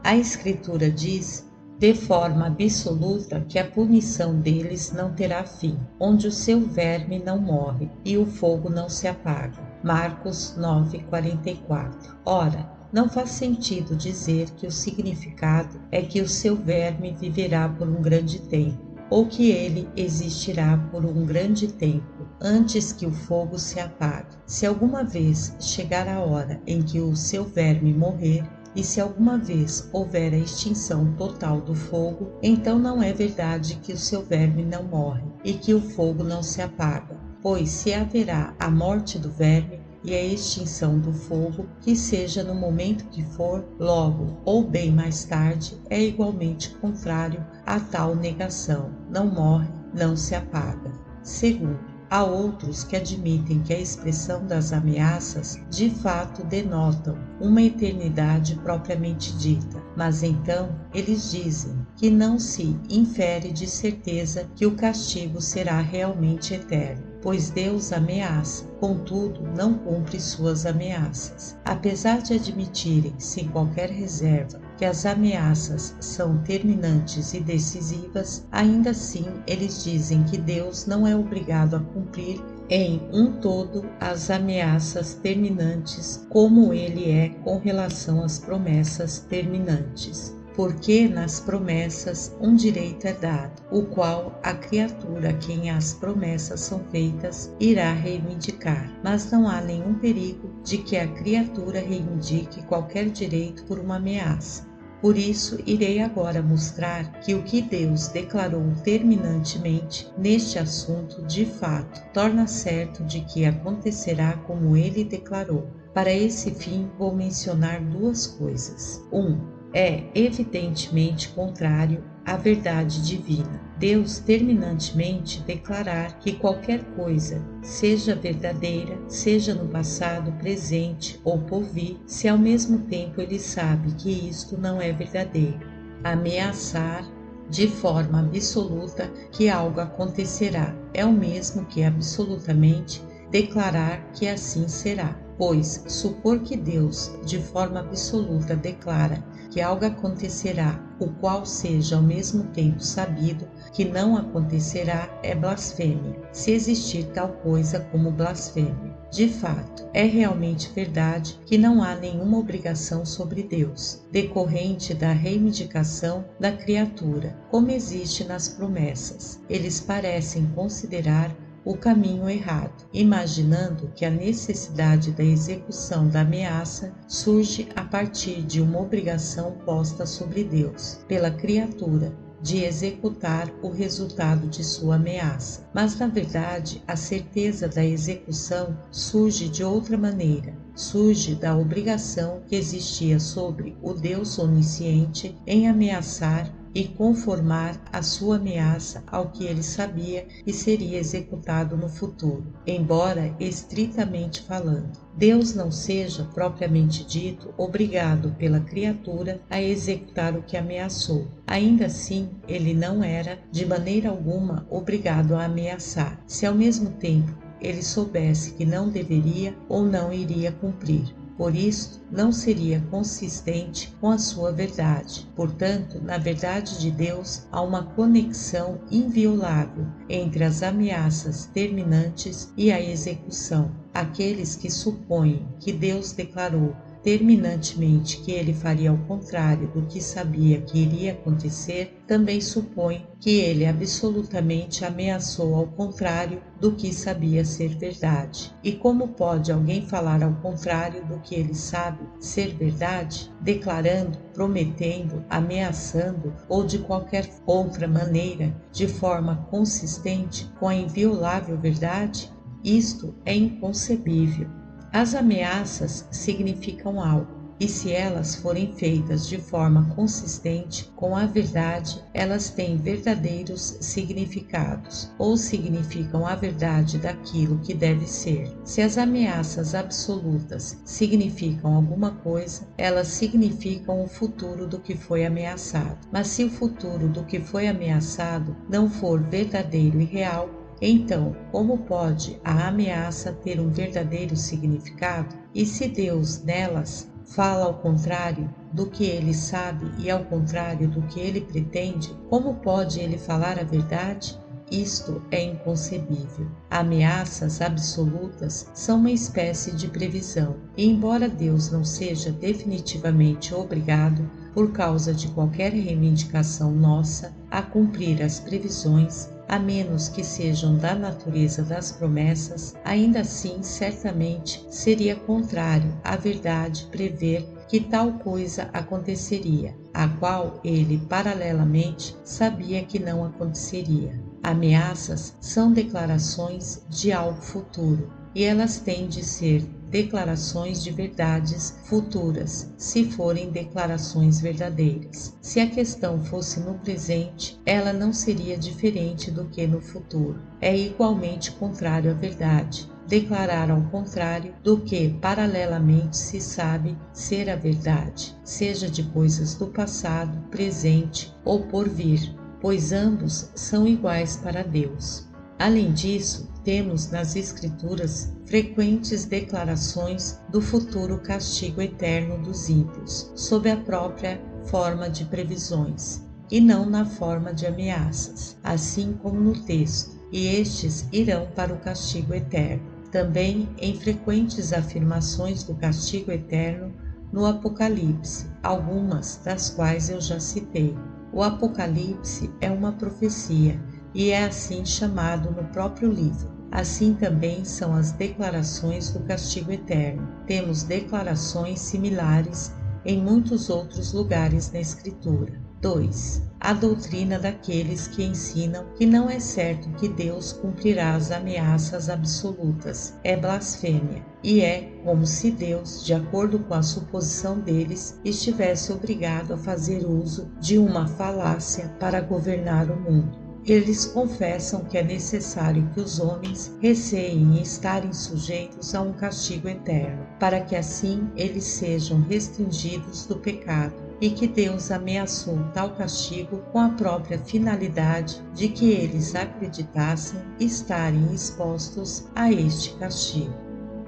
A Escritura diz de forma absoluta que a punição deles não terá fim, onde o seu verme não morre e o fogo não se apaga. Marcos 9:44. Ora, não faz sentido dizer que o significado é que o seu verme viverá por um grande tempo, ou que ele existirá por um grande tempo, antes que o fogo se apague. Se alguma vez chegar a hora em que o seu verme morrer, e se alguma vez houver a extinção total do fogo, então não é verdade que o seu verme não morre e que o fogo não se apaga, pois se haverá a morte do verme e a extinção do fogo, que seja no momento que for, logo ou bem mais tarde, é igualmente contrário a tal negação. Não morre, não se apaga. Segundo, há outros que admitem que a expressão das ameaças de fato denotam uma eternidade propriamente dita, mas então eles dizem que não se infere de certeza que o castigo será realmente eterno, pois Deus ameaça, contudo não cumpre suas ameaças. Apesar de admitirem, sem qualquer reserva, que as ameaças são terminantes e decisivas, ainda assim eles dizem que Deus não é obrigado a cumprir em um todo as ameaças terminantes como ele é com relação às promessas terminantes. Porque nas promessas um direito é dado, o qual a criatura a quem as promessas são feitas irá reivindicar, mas não há nenhum perigo de que a criatura reivindique qualquer direito por uma ameaça. Por isso, irei agora mostrar que o que Deus declarou terminantemente neste assunto, de fato, torna certo de que acontecerá como ele declarou. Para esse fim, vou mencionar duas coisas. 1. É evidentemente contrário à verdade divina. Deus terminantemente declarar que qualquer coisa, seja verdadeira, seja no passado, presente ou por vir, se ao mesmo tempo ele sabe que isto não é verdadeiro. Ameaçar de forma absoluta que algo acontecerá. É o mesmo que absolutamente declarar que assim será. Pois supor que Deus, de forma absoluta, declara que algo acontecerá, o qual seja ao mesmo tempo sabido que não acontecerá, é blasfêmia, se existir tal coisa como blasfêmia. De fato, é realmente verdade que não há nenhuma obrigação sobre Deus, decorrente da reivindicação da criatura, como existe nas promessas. Eles parecem considerar o caminho errado, imaginando que a necessidade da execução da ameaça surge a partir de uma obrigação posta sobre Deus, pela criatura, de executar o resultado de sua ameaça. Mas, na verdade, a certeza da execução surge de outra maneira. Surge da obrigação que existia sobre o Deus onisciente em ameaçar e conformar a sua ameaça ao que ele sabia que seria executado no futuro, embora estritamente falando, Deus não seja, propriamente dito, obrigado pela criatura a executar o que ameaçou. Ainda assim, ele não era, de maneira alguma, obrigado a ameaçar, se ao mesmo tempo ele soubesse que não deveria ou não iria cumprir. Por isso, não seria consistente com a sua verdade. Portanto, na verdade de Deus, há uma conexão inviolável entre as ameaças terminantes e a execução. Aqueles que supõem que Deus declarou terminantemente que ele faria ao contrário do que sabia que iria acontecer, também supõe que ele absolutamente ameaçou ao contrário do que sabia ser verdade. E como pode alguém falar ao contrário do que ele sabe ser verdade, declarando, prometendo, ameaçando ou de qualquer outra maneira, de forma consistente com a inviolável verdade? Isto é inconcebível. As ameaças significam algo, e se elas forem feitas de forma consistente com a verdade, elas têm verdadeiros significados, ou significam a verdade daquilo que deve ser. Se as ameaças absolutas significam alguma coisa, elas significam o futuro do que foi ameaçado. Mas se o futuro do que foi ameaçado não for verdadeiro e real, então, como pode a ameaça ter um verdadeiro significado? E se Deus nelas fala ao contrário do que ele sabe e ao contrário do que ele pretende, como pode ele falar a verdade? Isto é inconcebível. Ameaças absolutas são uma espécie de previsão, e embora Deus não seja definitivamente obrigado, por causa de qualquer reivindicação nossa, a cumprir as previsões, a menos que sejam da natureza das promessas, ainda assim certamente seria contrário à verdade prever que tal coisa aconteceria, a qual ele paralelamente sabia que não aconteceria. Ameaças são declarações de algo futuro, e elas têm de ser declarações de verdades futuras, se forem declarações verdadeiras. Se a questão fosse no presente, ela não seria diferente do que no futuro. É igualmente contrário à verdade declarar ao contrário do que paralelamente se sabe ser a verdade, seja de coisas do passado, presente ou por vir, pois ambos são iguais para Deus. Além disso, temos nas Escrituras frequentes declarações do futuro castigo eterno dos ímpios, sob a própria forma de previsões, e não na forma de ameaças, assim como no texto, e estes irão para o castigo eterno. Também em frequentes afirmações do castigo eterno no Apocalipse, algumas das quais eu já citei. O Apocalipse é uma profecia, e é assim chamado no próprio livro. Assim também são as declarações do castigo eterno. Temos declarações similares em muitos outros lugares na Escritura. 2. A doutrina daqueles que ensinam que não é certo que Deus cumprirá as ameaças absolutas é blasfêmia, e é como se Deus, de acordo com a suposição deles, estivesse obrigado a fazer uso de uma falácia para governar o mundo. Eles confessam que é necessário que os homens receiem estarem sujeitos a um castigo eterno, para que assim eles sejam restringidos do pecado e que Deus ameaçou tal castigo com a própria finalidade de que eles acreditassem estarem expostos a este castigo.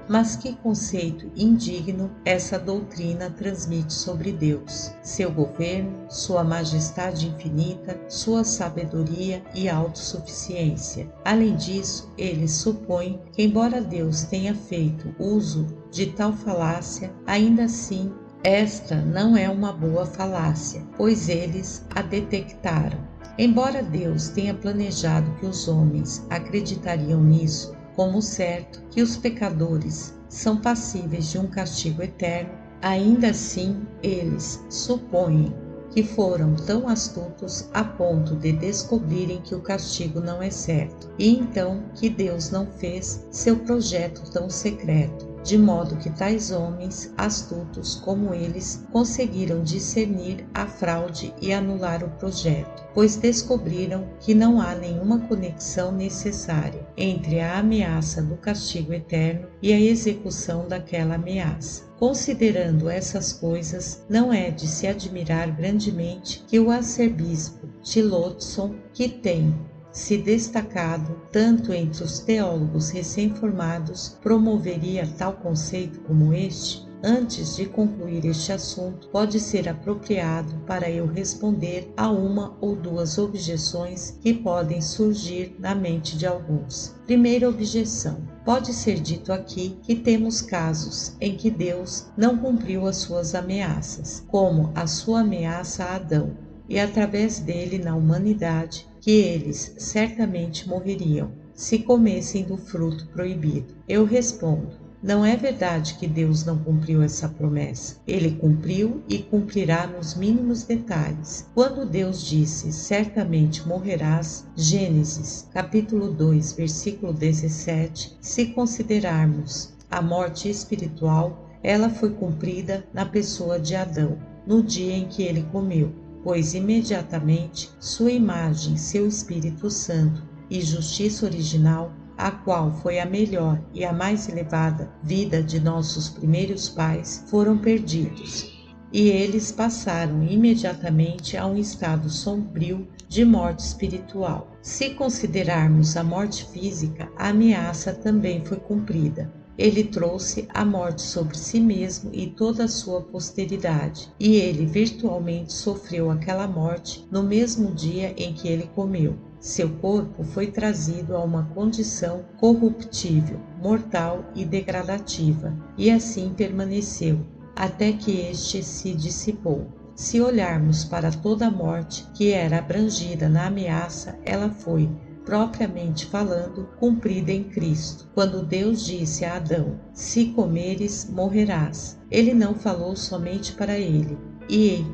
Mas que conceito indigno essa doutrina transmite sobre Deus, seu governo, sua majestade infinita, sua sabedoria e autossuficiência. Além disso, eles supõem que, embora Deus tenha feito uso de tal falácia, ainda assim esta não é uma boa falácia, pois eles a detectaram. Embora Deus tenha planejado que os homens acreditariam nisso, como certo que os pecadores são passíveis de um castigo eterno, ainda assim eles supõem que foram tão astutos a ponto de descobrirem que o castigo não é certo, e então que Deus não fez seu projeto tão secreto, de modo que tais homens astutos como eles conseguiram discernir a fraude e anular o projeto, pois descobriram que não há nenhuma conexão necessária entre a ameaça do castigo eterno e a execução daquela ameaça. Considerando essas coisas, não é de se admirar grandemente que o arcebispo Tillotson, que tem se destacado tanto entre os teólogos recém-formados, promoveria tal conceito como este. Antes de concluir este assunto, pode ser apropriado para eu responder a uma ou duas objeções que podem surgir na mente de alguns. Primeira objeção: pode ser dito aqui que temos casos em que Deus não cumpriu as suas ameaças, como a sua ameaça a Adão, e através dele na humanidade, que eles certamente morreriam se comessem do fruto proibido. Eu respondo: não é verdade que Deus não cumpriu essa promessa. Ele cumpriu e cumprirá nos mínimos detalhes. Quando Deus disse, certamente morrerás, Gênesis, capítulo 2, versículo 17, se considerarmos a morte espiritual, ela foi cumprida na pessoa de Adão, no dia em que ele comeu, pois imediatamente sua imagem, seu Espírito Santo e justiça original, a qual foi a melhor e a mais elevada vida de nossos primeiros pais, foram perdidos, e eles passaram imediatamente a um estado sombrio de morte espiritual. Se considerarmos a morte física, a ameaça também foi cumprida. Ele trouxe a morte sobre si mesmo e toda a sua posteridade, e ele virtualmente sofreu aquela morte no mesmo dia em que ele comeu. Seu corpo foi trazido a uma condição corruptível, mortal e degradativa, e assim permaneceu, até que este se dissipou. Se olharmos para toda a morte que era abrangida na ameaça, ela foi, propriamente falando, cumprida em Cristo. Quando Deus disse a Adão: se comeres, morrerás, ele não falou somente para ele e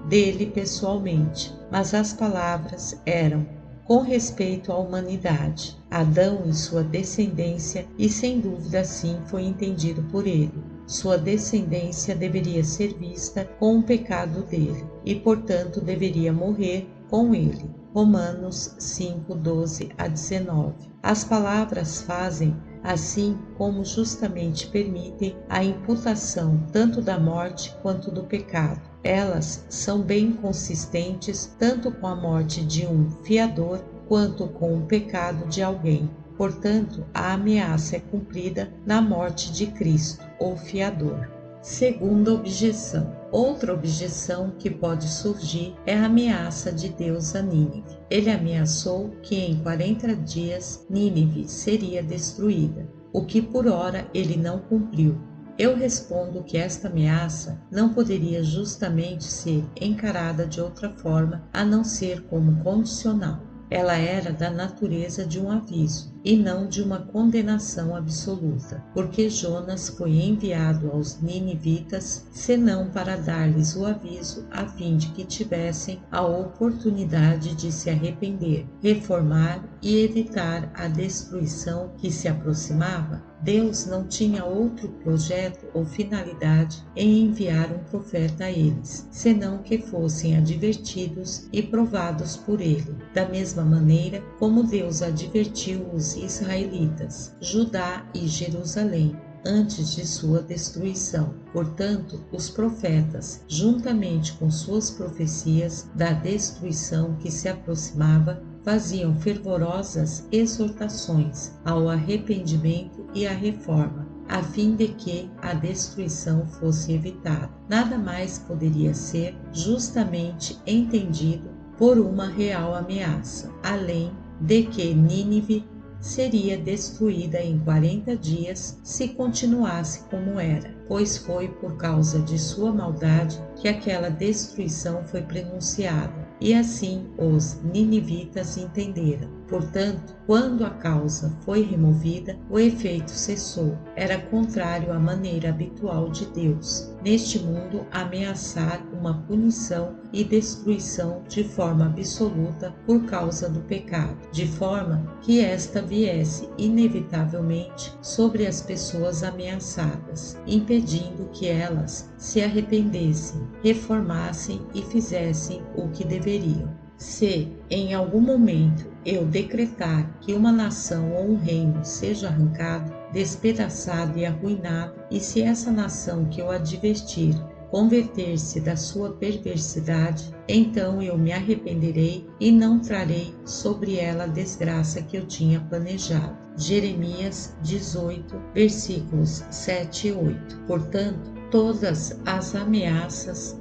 dele pessoalmente, mas as palavras eram com respeito à humanidade, Adão e sua descendência, e sem dúvida assim foi entendido por ele. Sua descendência deveria ser vista com o pecado dele e, portanto, deveria morrer com ele. Romanos 5, 12 a 19. As palavras fazem, assim como justamente permitem, a imputação tanto da morte quanto do pecado. Elas são bem consistentes tanto com a morte de um fiador quanto com o pecado de alguém. Portanto, a ameaça é cumprida na morte de Cristo, o fiador. Segunda objeção. Outra objeção que pode surgir é a ameaça de Deus a Nínive. Ele ameaçou que em 40 dias Nínive seria destruída, o que por ora ele não cumpriu. Eu respondo que esta ameaça não poderia justamente ser encarada de outra forma a não ser como condicional. Ela era da natureza de um aviso e não de uma condenação absoluta, porque Jonas foi enviado aos ninivitas senão para dar-lhes o aviso a fim de que tivessem a oportunidade de se arrepender, reformar e evitar a destruição que se aproximava. Deus não tinha outro projeto ou finalidade em enviar um profeta a eles, senão que fossem advertidos e provados por ele, da mesma maneira como Deus advertiu os israelitas, Judá e Jerusalém, antes de sua destruição. Portanto, os profetas, juntamente com suas profecias da destruição que se aproximava, faziam fervorosas exortações ao arrependimento e à reforma, a fim de que a destruição fosse evitada. Nada mais poderia ser justamente entendido por uma real ameaça, além de que Nínive seria destruída em 40 dias se continuasse como era, pois foi por causa de sua maldade que aquela destruição foi pronunciada. E assim os ninivitas entenderam. Portanto, quando a causa foi removida, o efeito cessou. Era contrário à maneira habitual de Deus, neste mundo, ameaçar uma punição e destruição de forma absoluta por causa do pecado, de forma que esta viesse inevitavelmente sobre as pessoas ameaçadas, impedindo que elas se arrependessem, reformassem e fizessem o que deveriam. Se em algum momento eu decretar que uma nação ou um reino seja arrancado, despedaçado e arruinado, e se essa nação que eu advertir converter-se da sua perversidade, então eu me arrependerei e não trarei sobre ela a desgraça que eu tinha planejado. Jeremias 18, versículos 7 e 8. Portanto, todas as ameaças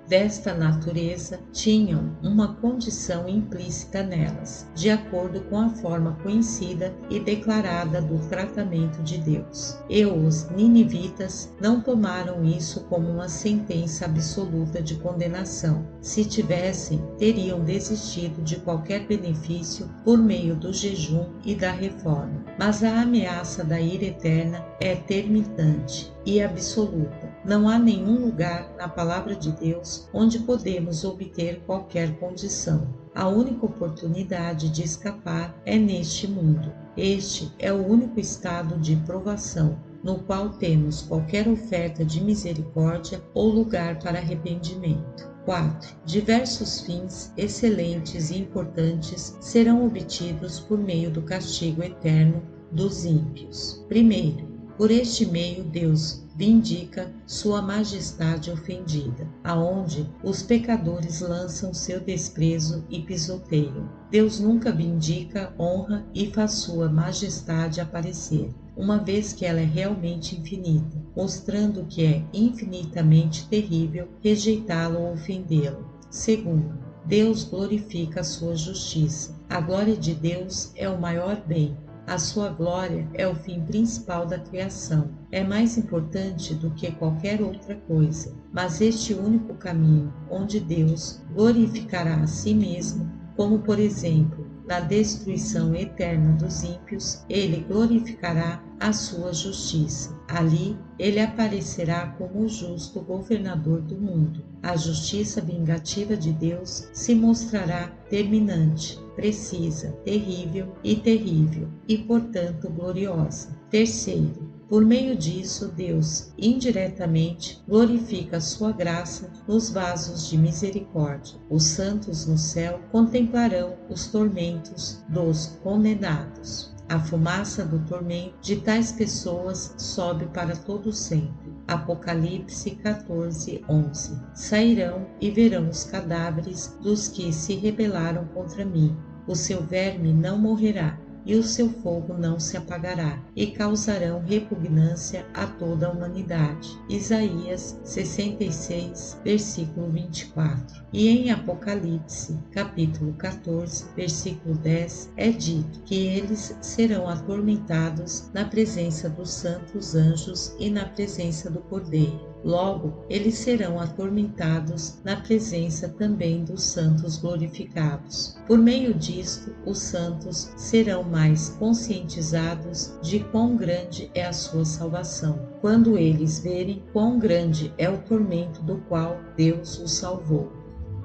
desta natureza tinham uma condição implícita nelas, de acordo com a forma conhecida e declarada do tratamento de Deus. E os ninivitas não tomaram isso como uma sentença absoluta de condenação. Se tivessem, teriam desistido de qualquer benefício por meio do jejum e da reforma. Mas a ameaça da ira eterna é terminante e absoluta. Não há nenhum lugar na palavra de Deus onde podemos obter qualquer condição. A única oportunidade de escapar é neste mundo. Este é o único estado de provação no qual temos qualquer oferta de misericórdia ou lugar para arrependimento. 4. Diversos fins excelentes e importantes serão obtidos por meio do castigo eterno dos ímpios. Primeiro, por este meio Deus vindica sua majestade ofendida, aonde os pecadores lançam seu desprezo e pisoteiam. Deus nunca vindica, honra e faz sua majestade aparecer, uma vez que ela é realmente infinita, mostrando que é infinitamente terrível rejeitá-lo ou ofendê-lo. Segundo, Deus glorifica a sua justiça. A glória de Deus é o maior bem. A sua glória é o fim principal da criação. É mais importante do que qualquer outra coisa. Mas este único caminho onde Deus glorificará a si mesmo, como por exemplo, na destruição eterna dos ímpios, ele glorificará a sua justiça. Ali, ele aparecerá como o justo governador do mundo. A justiça vingativa de Deus se mostrará terminante, precisa, terrível, e portanto gloriosa. Terceiro, por meio disso, Deus, indiretamente, glorifica a sua graça nos vasos de misericórdia. Os santos no céu contemplarão os tormentos dos condenados. A fumaça do tormento de tais pessoas sobe para todo sempre. Apocalipse 14, 11. Sairão e verão os cadáveres dos que se rebelaram contra mim. O seu verme não morrerá, e o seu fogo não se apagará, e causarão repugnância a toda a humanidade. Isaías 66, versículo 24. E em Apocalipse, capítulo 14, versículo 10, é dito que eles serão atormentados na presença dos santos anjos e na presença do Cordeiro. Logo, eles serão atormentados na presença também dos santos glorificados. Por meio disto, os santos serão mais conscientizados de quão grande é a sua salvação, quando eles verem quão grande é o tormento do qual Deus os salvou,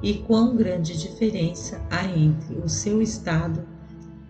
e quão grande diferença há entre o seu estado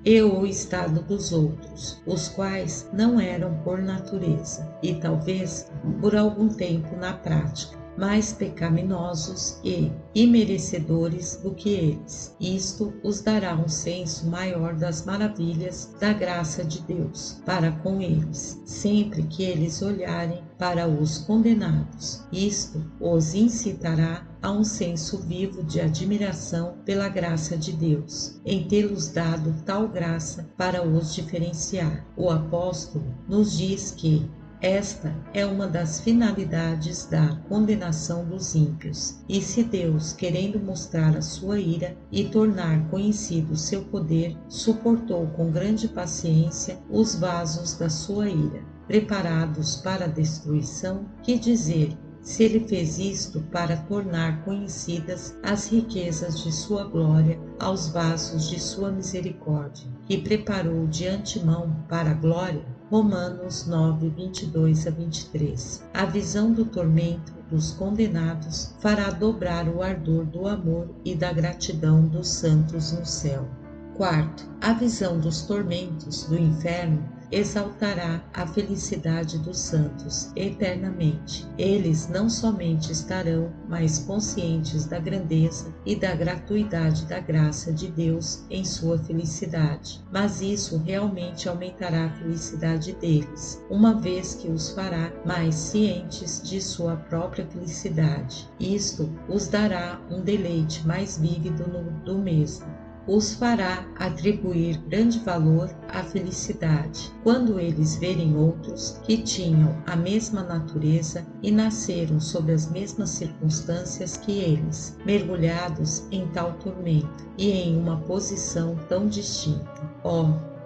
e o estado dos outros, os quais não eram por natureza, e talvez por algum tempo na prática, mais pecaminosos e imerecedores do que eles. Isto os dará um senso maior das maravilhas da graça de Deus para com eles, sempre que eles olharem para os condenados. Isto os incitará a um senso vivo de admiração pela graça de Deus, em tê-los dado tal graça para os diferenciar. O apóstolo nos diz que esta é uma das finalidades da condenação dos ímpios. E se Deus, querendo mostrar a sua ira e tornar conhecido o seu poder, suportou com grande paciência os vasos da sua ira, preparados para a destruição, que dizer, se ele fez isto para tornar conhecidas as riquezas de sua glória aos vasos de sua misericórdia, que preparou de antemão para a glória? Romanos 9, 22 a 23. A visão do tormento dos condenados fará dobrar o ardor do amor e da gratidão dos santos no céu. Quarto, a visão dos tormentos do inferno exaltará a felicidade dos santos eternamente. Eles não somente estarão mais conscientes da grandeza e da gratuidade da graça de Deus em sua felicidade, mas isso realmente aumentará a felicidade deles, uma vez que os fará mais cientes de sua própria felicidade. Isto os dará um deleite mais vívido do mesmo. Os fará atribuir grande valor à felicidade, quando eles verem outros que tinham a mesma natureza e nasceram sob as mesmas circunstâncias que eles, mergulhados em tal tormento e em uma posição tão distinta.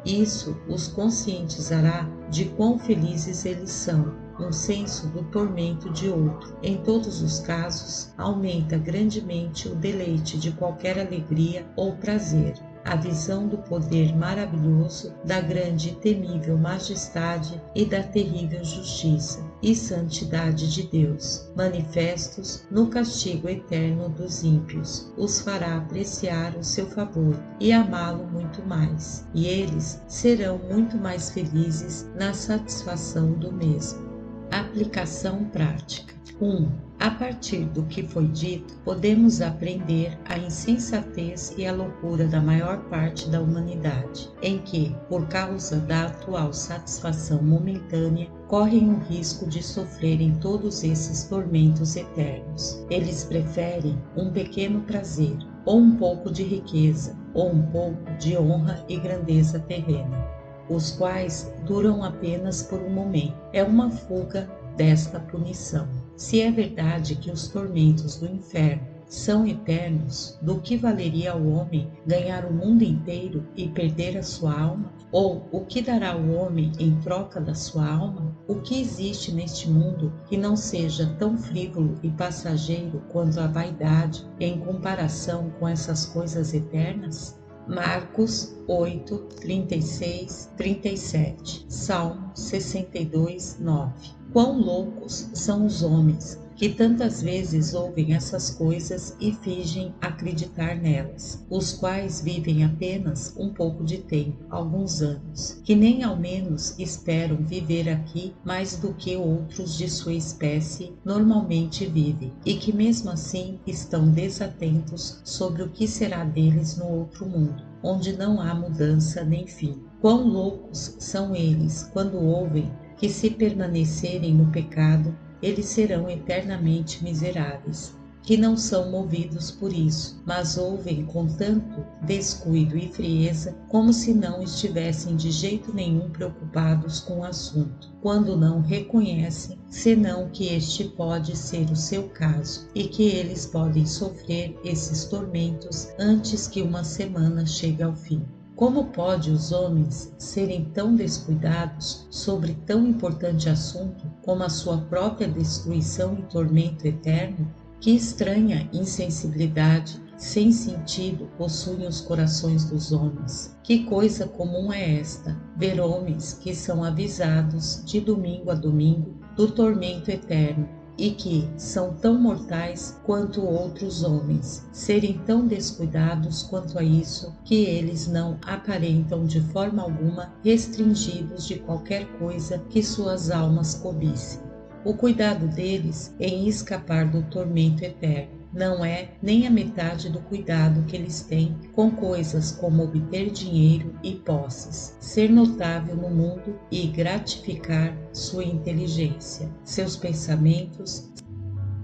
Isso os conscientizará de quão felizes eles são. Um senso do tormento de outro, em todos os casos, aumenta grandemente o deleite de qualquer alegria ou prazer. A visão do poder maravilhoso, da grande e temível majestade e da terrível justiça e santidade de Deus, manifestos no castigo eterno dos ímpios, os fará apreciar o seu favor e amá-lo muito mais, e eles serão muito mais felizes na satisfação do mesmo. Aplicação prática. 1. A partir do que foi dito, podemos aprender a insensatez e a loucura da maior parte da humanidade, em que, por causa da atual satisfação momentânea, correm o risco de sofrerem todos esses tormentos eternos. Eles preferem um pequeno prazer, ou um pouco de riqueza, ou um pouco de honra e grandeza terrena, os quais duram apenas por um momento. É uma fuga desta punição. Se é verdade que os tormentos do inferno são eternos, do que valeria ao homem ganhar o mundo inteiro e perder a sua alma? Ou o que dará o homem em troca da sua alma? O que existe neste mundo que não seja tão frívolo e passageiro quanto a vaidade em comparação com essas coisas eternas? Marcos 8, 36, 37, Salmo 62, 9. Quão loucos são os homens que tantas vezes ouvem essas coisas e fingem acreditar nelas, os quais vivem apenas um pouco de tempo, alguns anos, que nem ao menos esperam viver aqui mais do que outros de sua espécie normalmente vivem, e que mesmo assim estão desatentos sobre o que será deles no outro mundo, onde não há mudança nem fim. Quão loucos são eles quando ouvem que, se permanecerem no pecado, eles serão eternamente miseráveis, que não são movidos por isso, mas ouvem com tanto descuido e frieza, como se não estivessem de jeito nenhum preocupados com o assunto, quando não reconhecem, senão que este pode ser o seu caso, e que eles podem sofrer esses tormentos antes que uma semana chegue ao fim. Como pode os homens serem tão descuidados sobre tão importante assunto como a sua própria destruição e tormento eterno? Que estranha insensibilidade sem sentido possuem os corações dos homens. Que coisa comum é esta, ver homens que são avisados de domingo a domingo do tormento eterno, e que são tão mortais quanto outros homens, serem tão descuidados quanto a isso, que eles não aparentam de forma alguma restringidos de qualquer coisa que suas almas cobissem. O cuidado deles em escapar do tormento eterno não é nem a metade do cuidado que eles têm com coisas como obter dinheiro e posses, ser notável no mundo e gratificar sua inteligência. Seus pensamentos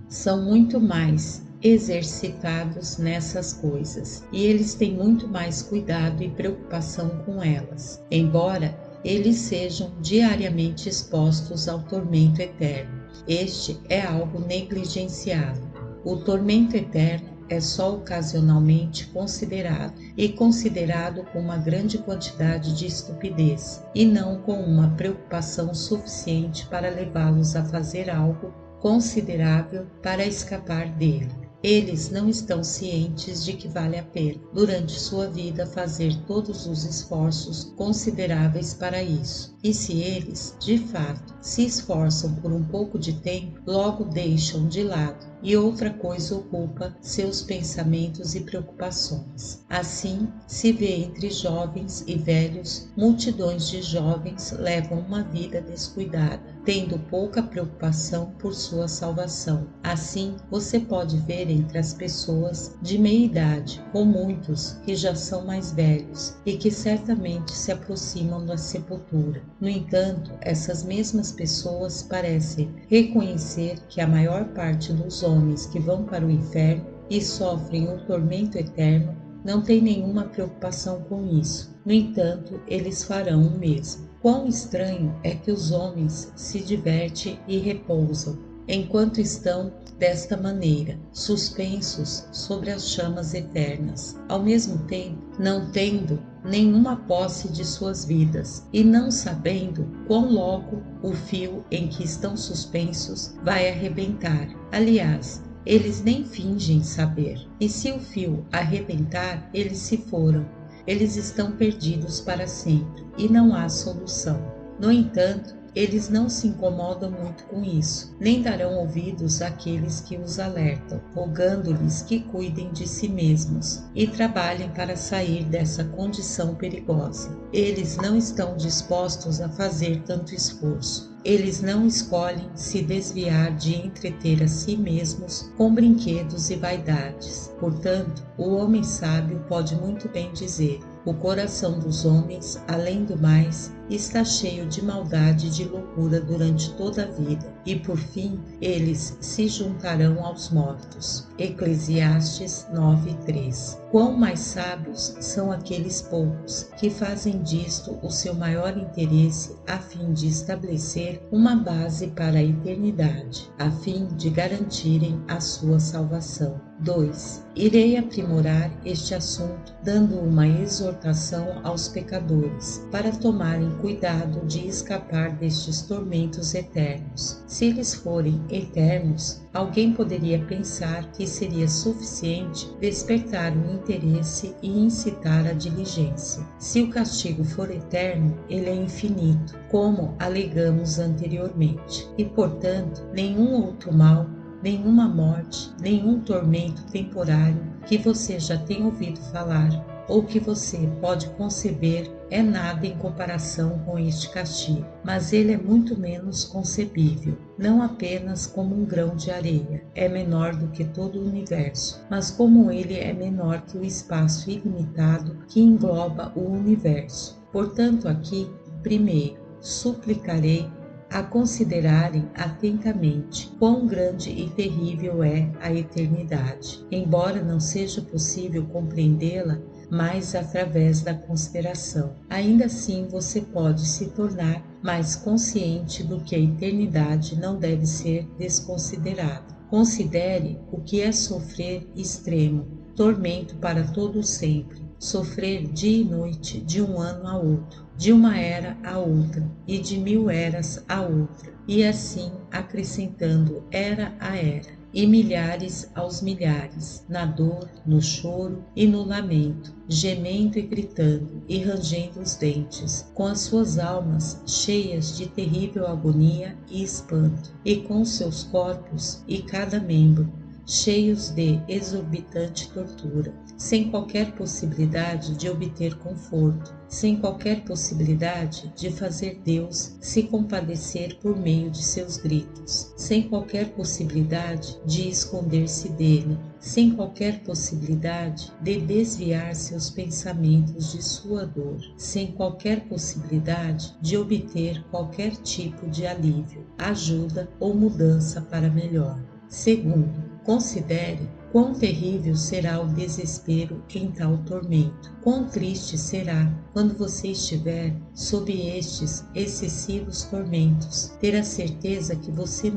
são muito mais exercitados nessas coisas e eles têm muito mais cuidado e preocupação com elas, embora eles sejam diariamente expostos ao tormento eterno. Este é algo negligenciado. O tormento eterno é só ocasionalmente considerado e considerado com uma grande quantidade de estupidez e não com uma preocupação suficiente para levá-los a fazer algo considerável para escapar dele. Eles não estão cientes de que vale a pena, durante sua vida, fazer todos os esforços consideráveis para isso. E se eles, de fato, se esforçam por um pouco de tempo, logo deixam de lado e outra coisa ocupa seus pensamentos e preocupações. Assim, se vê entre jovens e velhos, multidões de jovens levam uma vida descuidada, tendo pouca preocupação por sua salvação. Assim, você pode ver entre as pessoas de meia idade, com muitos que já são mais velhos e que certamente se aproximam da sepultura. No entanto, essas mesmas pessoas parecem reconhecer que a maior parte dos homens que vão para o inferno e sofrem o tormento eterno não tem nenhuma preocupação com isso. No entanto, eles farão o mesmo. Quão estranho é que os homens se divertem e repousam, enquanto estão desta maneira, suspensos sobre as chamas eternas, ao mesmo tempo não tendo nenhuma posse de suas vidas e não sabendo quão logo o fio em que estão suspensos vai arrebentar. Aliás, eles nem fingem saber. E se o fio arrebentar, eles se foram. Eles estão perdidos para sempre e não há solução. No entanto, eles não se incomodam muito com isso, nem darão ouvidos àqueles que os alertam, rogando-lhes que cuidem de si mesmos e trabalhem para sair dessa condição perigosa. Eles não estão dispostos a fazer tanto esforço. Eles não escolhem se desviar de entreter a si mesmos com brinquedos e vaidades. Portanto, o homem sábio pode muito bem dizer: o coração dos homens, além do mais, está cheio de maldade e de loucura durante toda a vida, e por fim eles se juntarão aos mortos. Eclesiastes 9:3. Quão mais sábios são aqueles poucos que fazem disto o seu maior interesse a fim de estabelecer uma base para a eternidade, a fim de garantirem a sua salvação. 2. Irei aprimorar este assunto dando uma exortação aos pecadores para tomarem cuidado de escapar destes tormentos eternos. Se eles forem eternos, alguém poderia pensar que seria suficiente despertar o interesse e incitar a diligência. Se o castigo for eterno, ele é infinito, como alegamos anteriormente, e, portanto, nenhum outro mal, nenhuma morte, nenhum tormento temporário que você já tenha ouvido falar ou que você pode conceber é nada em comparação com este castigo, mas ele é muito menos concebível, não apenas como um grão de areia, é menor do que todo o universo, mas como ele é menor que o espaço ilimitado que engloba o universo. Portanto, aqui, primeiro, suplicarei a considerarem atentamente quão grande e terrível é a eternidade, embora não seja possível compreendê-la mais através da consideração. Ainda assim, você pode se tornar mais consciente do que a eternidade não deve ser desconsiderada. Considere o que é sofrer extremo, tormento para todo sempre, sofrer dia e noite de um ano a outro, de uma era a outra e de 1000 eras a outra, e assim acrescentando era a era, e milhares aos milhares, na dor, no choro e no lamento, gemendo e gritando e rangendo os dentes, com as suas almas cheias de terrível agonia e espanto, e com seus corpos e cada membro cheios de exorbitante tortura, sem qualquer possibilidade de obter conforto, sem qualquer possibilidade de fazer Deus se compadecer por meio de seus gritos, sem qualquer possibilidade de esconder-se dele, sem qualquer possibilidade de desviar seus pensamentos de sua dor, sem qualquer possibilidade de obter qualquer tipo de alívio, ajuda ou mudança para melhor. Segundo, considere quão terrível será o desespero em tal tormento. Quão triste será quando você estiver sob estes excessivos tormentos, ter a certeza que você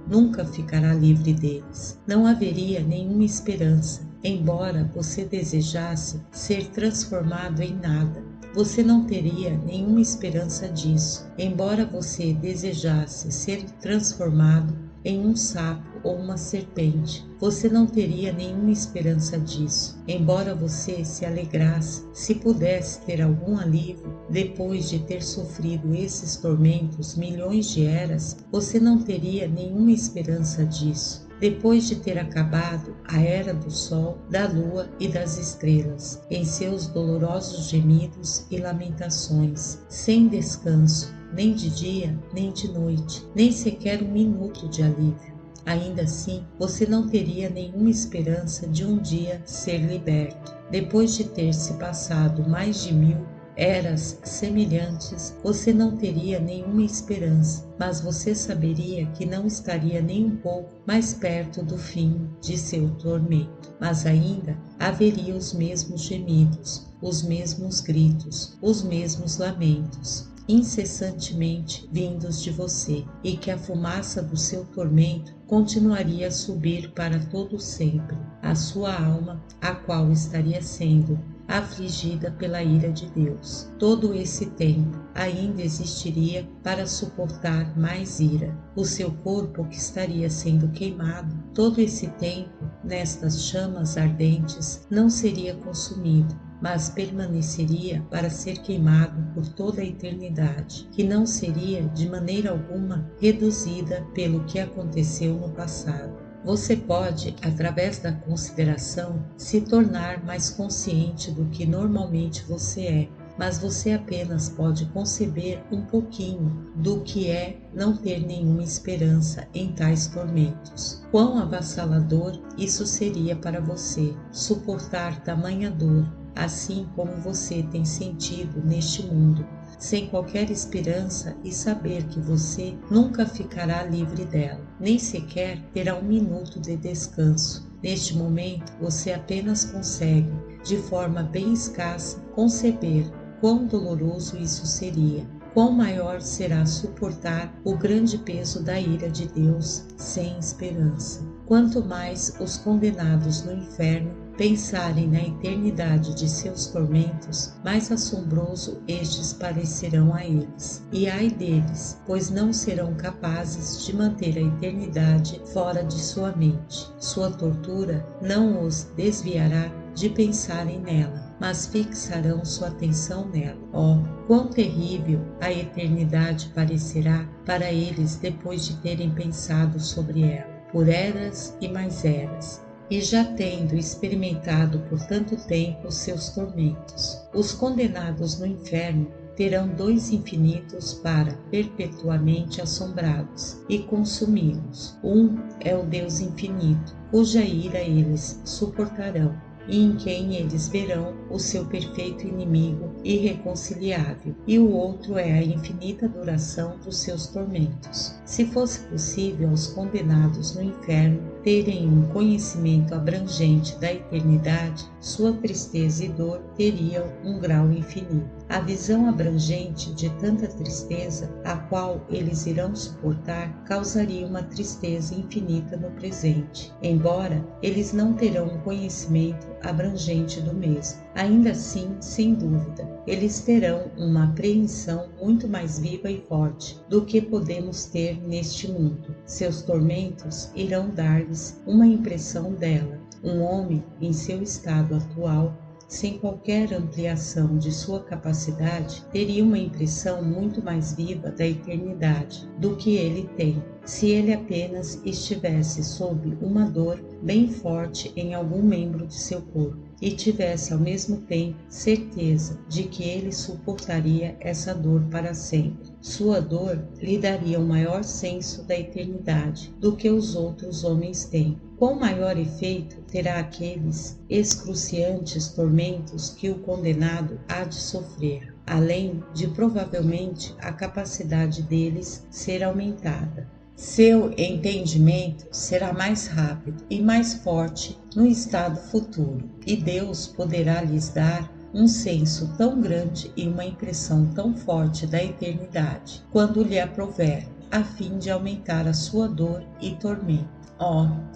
nunca ficará livre deles. Não haveria nenhuma esperança, embora você desejasse ser transformado em nada. Você não teria nenhuma esperança disso, embora você desejasse ser transformado em um sapo ou uma serpente. Você não teria nenhuma esperança disso, embora você se alegrasse se pudesse ter algum alívio depois de ter sofrido esses tormentos milhões de eras. Você não teria nenhuma esperança disso. Depois de ter acabado a era do sol, da lua e das estrelas, em seus dolorosos gemidos e lamentações, sem descanso, nem de dia, nem de noite, nem sequer um minuto de alívio. Ainda assim, você não teria nenhuma esperança de um dia ser liberto. Depois de ter se passado mais de 1000 eras semelhantes, você não teria nenhuma esperança, mas você saberia que não estaria nem um pouco mais perto do fim de seu tormento. Mas ainda haveria os mesmos gemidos, os mesmos gritos, os mesmos lamentos, incessantemente vindos de você, e que a fumaça do seu tormento continuaria a subir para todo sempre, a sua alma, a qual estaria sendo afligida pela ira de Deus. Todo esse tempo ainda existiria para suportar mais ira. O seu corpo que estaria sendo queimado, todo esse tempo, nestas chamas ardentes, não seria consumido, mas permaneceria para ser queimado por toda a eternidade, que não seria de maneira alguma reduzida pelo que aconteceu no passado. Você pode, através da consideração, se tornar mais consciente do que normalmente você é, mas você apenas pode conceber um pouquinho do que é não ter nenhuma esperança em tais tormentos. Quão avassalador isso seria para você, suportar tamanha dor, assim como você tem sentido neste mundo, sem qualquer esperança, e saber que você nunca ficará livre dela, nem sequer terá um minuto de descanso. Neste momento, você apenas consegue, de forma bem escassa, conceber quão doloroso isso seria. Quão maior será suportar o grande peso da ira de Deus sem esperança. Quanto mais os condenados no inferno pensarem na eternidade de seus tormentos, mais assombroso estes parecerão a eles. E ai deles, pois não serão capazes de manter a eternidade fora de sua mente. Sua tortura não os desviará de pensarem nela, mas fixarão sua atenção nela. Oh, quão terrível a eternidade parecerá para eles depois de terem pensado sobre ela, por eras e mais eras, e já tendo experimentado por tanto tempo seus tormentos. Os condenados no inferno terão dois infinitos para perpetuamente assombrá-los e consumi-los. Um é o Deus infinito, cuja ira eles suportarão, e em quem eles verão o seu perfeito inimigo irreconciliável, e o outro é a infinita duração dos seus tormentos. Se fosse possível aos condenados no inferno terem um conhecimento abrangente da eternidade, sua tristeza e dor teriam um grau infinito. A visão abrangente de tanta tristeza, a qual eles irão suportar, causaria uma tristeza infinita no presente, embora eles não terão um conhecimento abrangente do mesmo. Ainda assim, sem dúvida, eles terão uma apreensão muito mais viva e forte do que podemos ter neste mundo. Seus tormentos irão dar-lhes uma impressão dela. Um homem, em seu estado atual, sem qualquer ampliação de sua capacidade, teria uma impressão muito mais viva da eternidade do que ele tem, se ele apenas estivesse sob uma dor bem forte em algum membro de seu corpo e tivesse ao mesmo tempo certeza de que ele suportaria essa dor para sempre. Sua dor lhe daria um maior senso da eternidade do que os outros homens têm. Quão maior efeito terá aqueles excruciantes tormentos que o condenado há de sofrer, além de provavelmente a capacidade deles ser aumentada. Seu entendimento será mais rápido e mais forte no estado futuro, e Deus poderá lhes dar um senso tão grande e uma impressão tão forte da eternidade, quando lhe aprouver, a fim de aumentar a sua dor e tormento.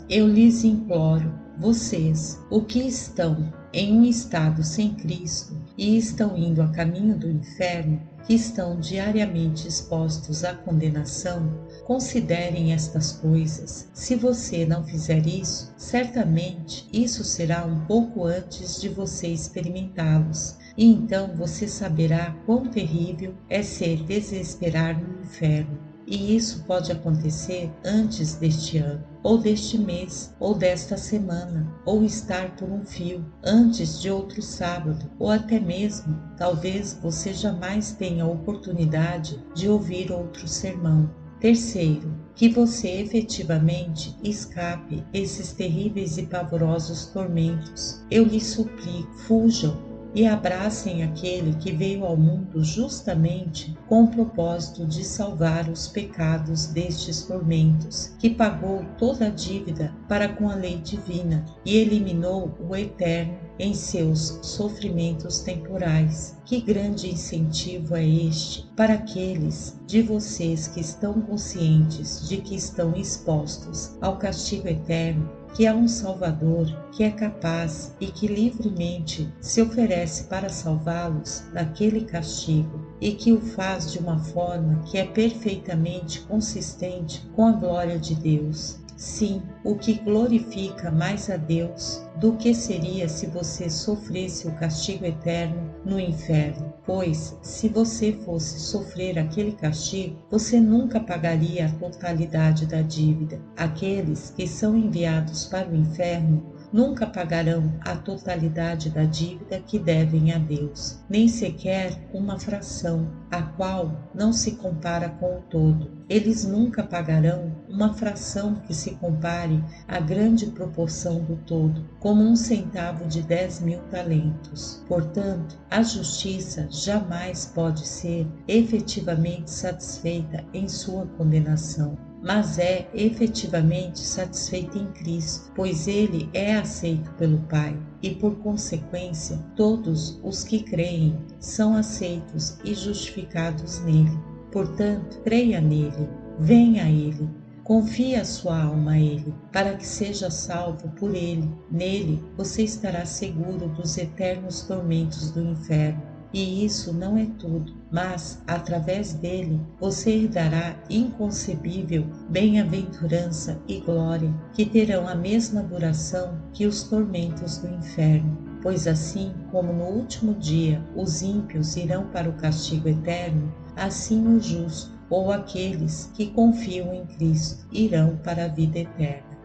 Eu lhes imploro, vocês, o que estão em um estado sem Cristo e estão indo a caminho do inferno, que estão diariamente expostos à condenação, considerem estas coisas. Se você não fizer isso, certamente isso será um pouco antes de você experimentá-los, e então você saberá quão terrível é se desesperar no inferno. E isso pode acontecer antes deste ano, ou deste mês, ou desta semana, ou estar por um fio, antes de outro sábado, ou até mesmo, talvez você jamais tenha a oportunidade de ouvir outro sermão. Terceiro, que você efetivamente escape esses terríveis e pavorosos tormentos. Eu lhe suplico, fujam e abracem aquele que veio ao mundo justamente com o propósito de salvar os pecados destes tormentos, que pagou toda a dívida para com a lei divina e eliminou o eterno em seus sofrimentos temporais. Que grande incentivo é este para aqueles de vocês que estão conscientes de que estão expostos ao castigo eterno, que há um Salvador que é capaz e que livremente se oferece para salvá-los daquele castigo e que o faz de uma forma que é perfeitamente consistente com a glória de Deus. Sim, o que glorifica mais a Deus do que seria se você sofresse o castigo eterno no inferno. Pois, se você fosse sofrer aquele castigo, você nunca pagaria a totalidade da dívida. Aqueles que são enviados para o inferno nunca pagarão a totalidade da dívida que devem a Deus, nem sequer uma fração, a qual não se compara com o todo. Eles nunca pagarão uma fração que se compare à grande proporção do todo, como 1 centavo de 10.000 talentos. Portanto, a justiça jamais pode ser efetivamente satisfeita em sua condenação, mas é efetivamente satisfeita em Cristo, pois ele é aceito pelo Pai e, por consequência, todos os que creem são aceitos e justificados nele. Portanto, creia nele, venha a ele, confie a sua alma a ele, para que seja salvo por ele. Nele você estará seguro dos eternos tormentos do inferno. E isso não é tudo, mas, através dele, você herdará inconcebível bem-aventurança e glória, que terão a mesma duração que os tormentos do inferno. Pois assim como no último dia os ímpios irão para o castigo eterno, assim o justo, ou aqueles que confiam em Cristo, irão para a vida eterna.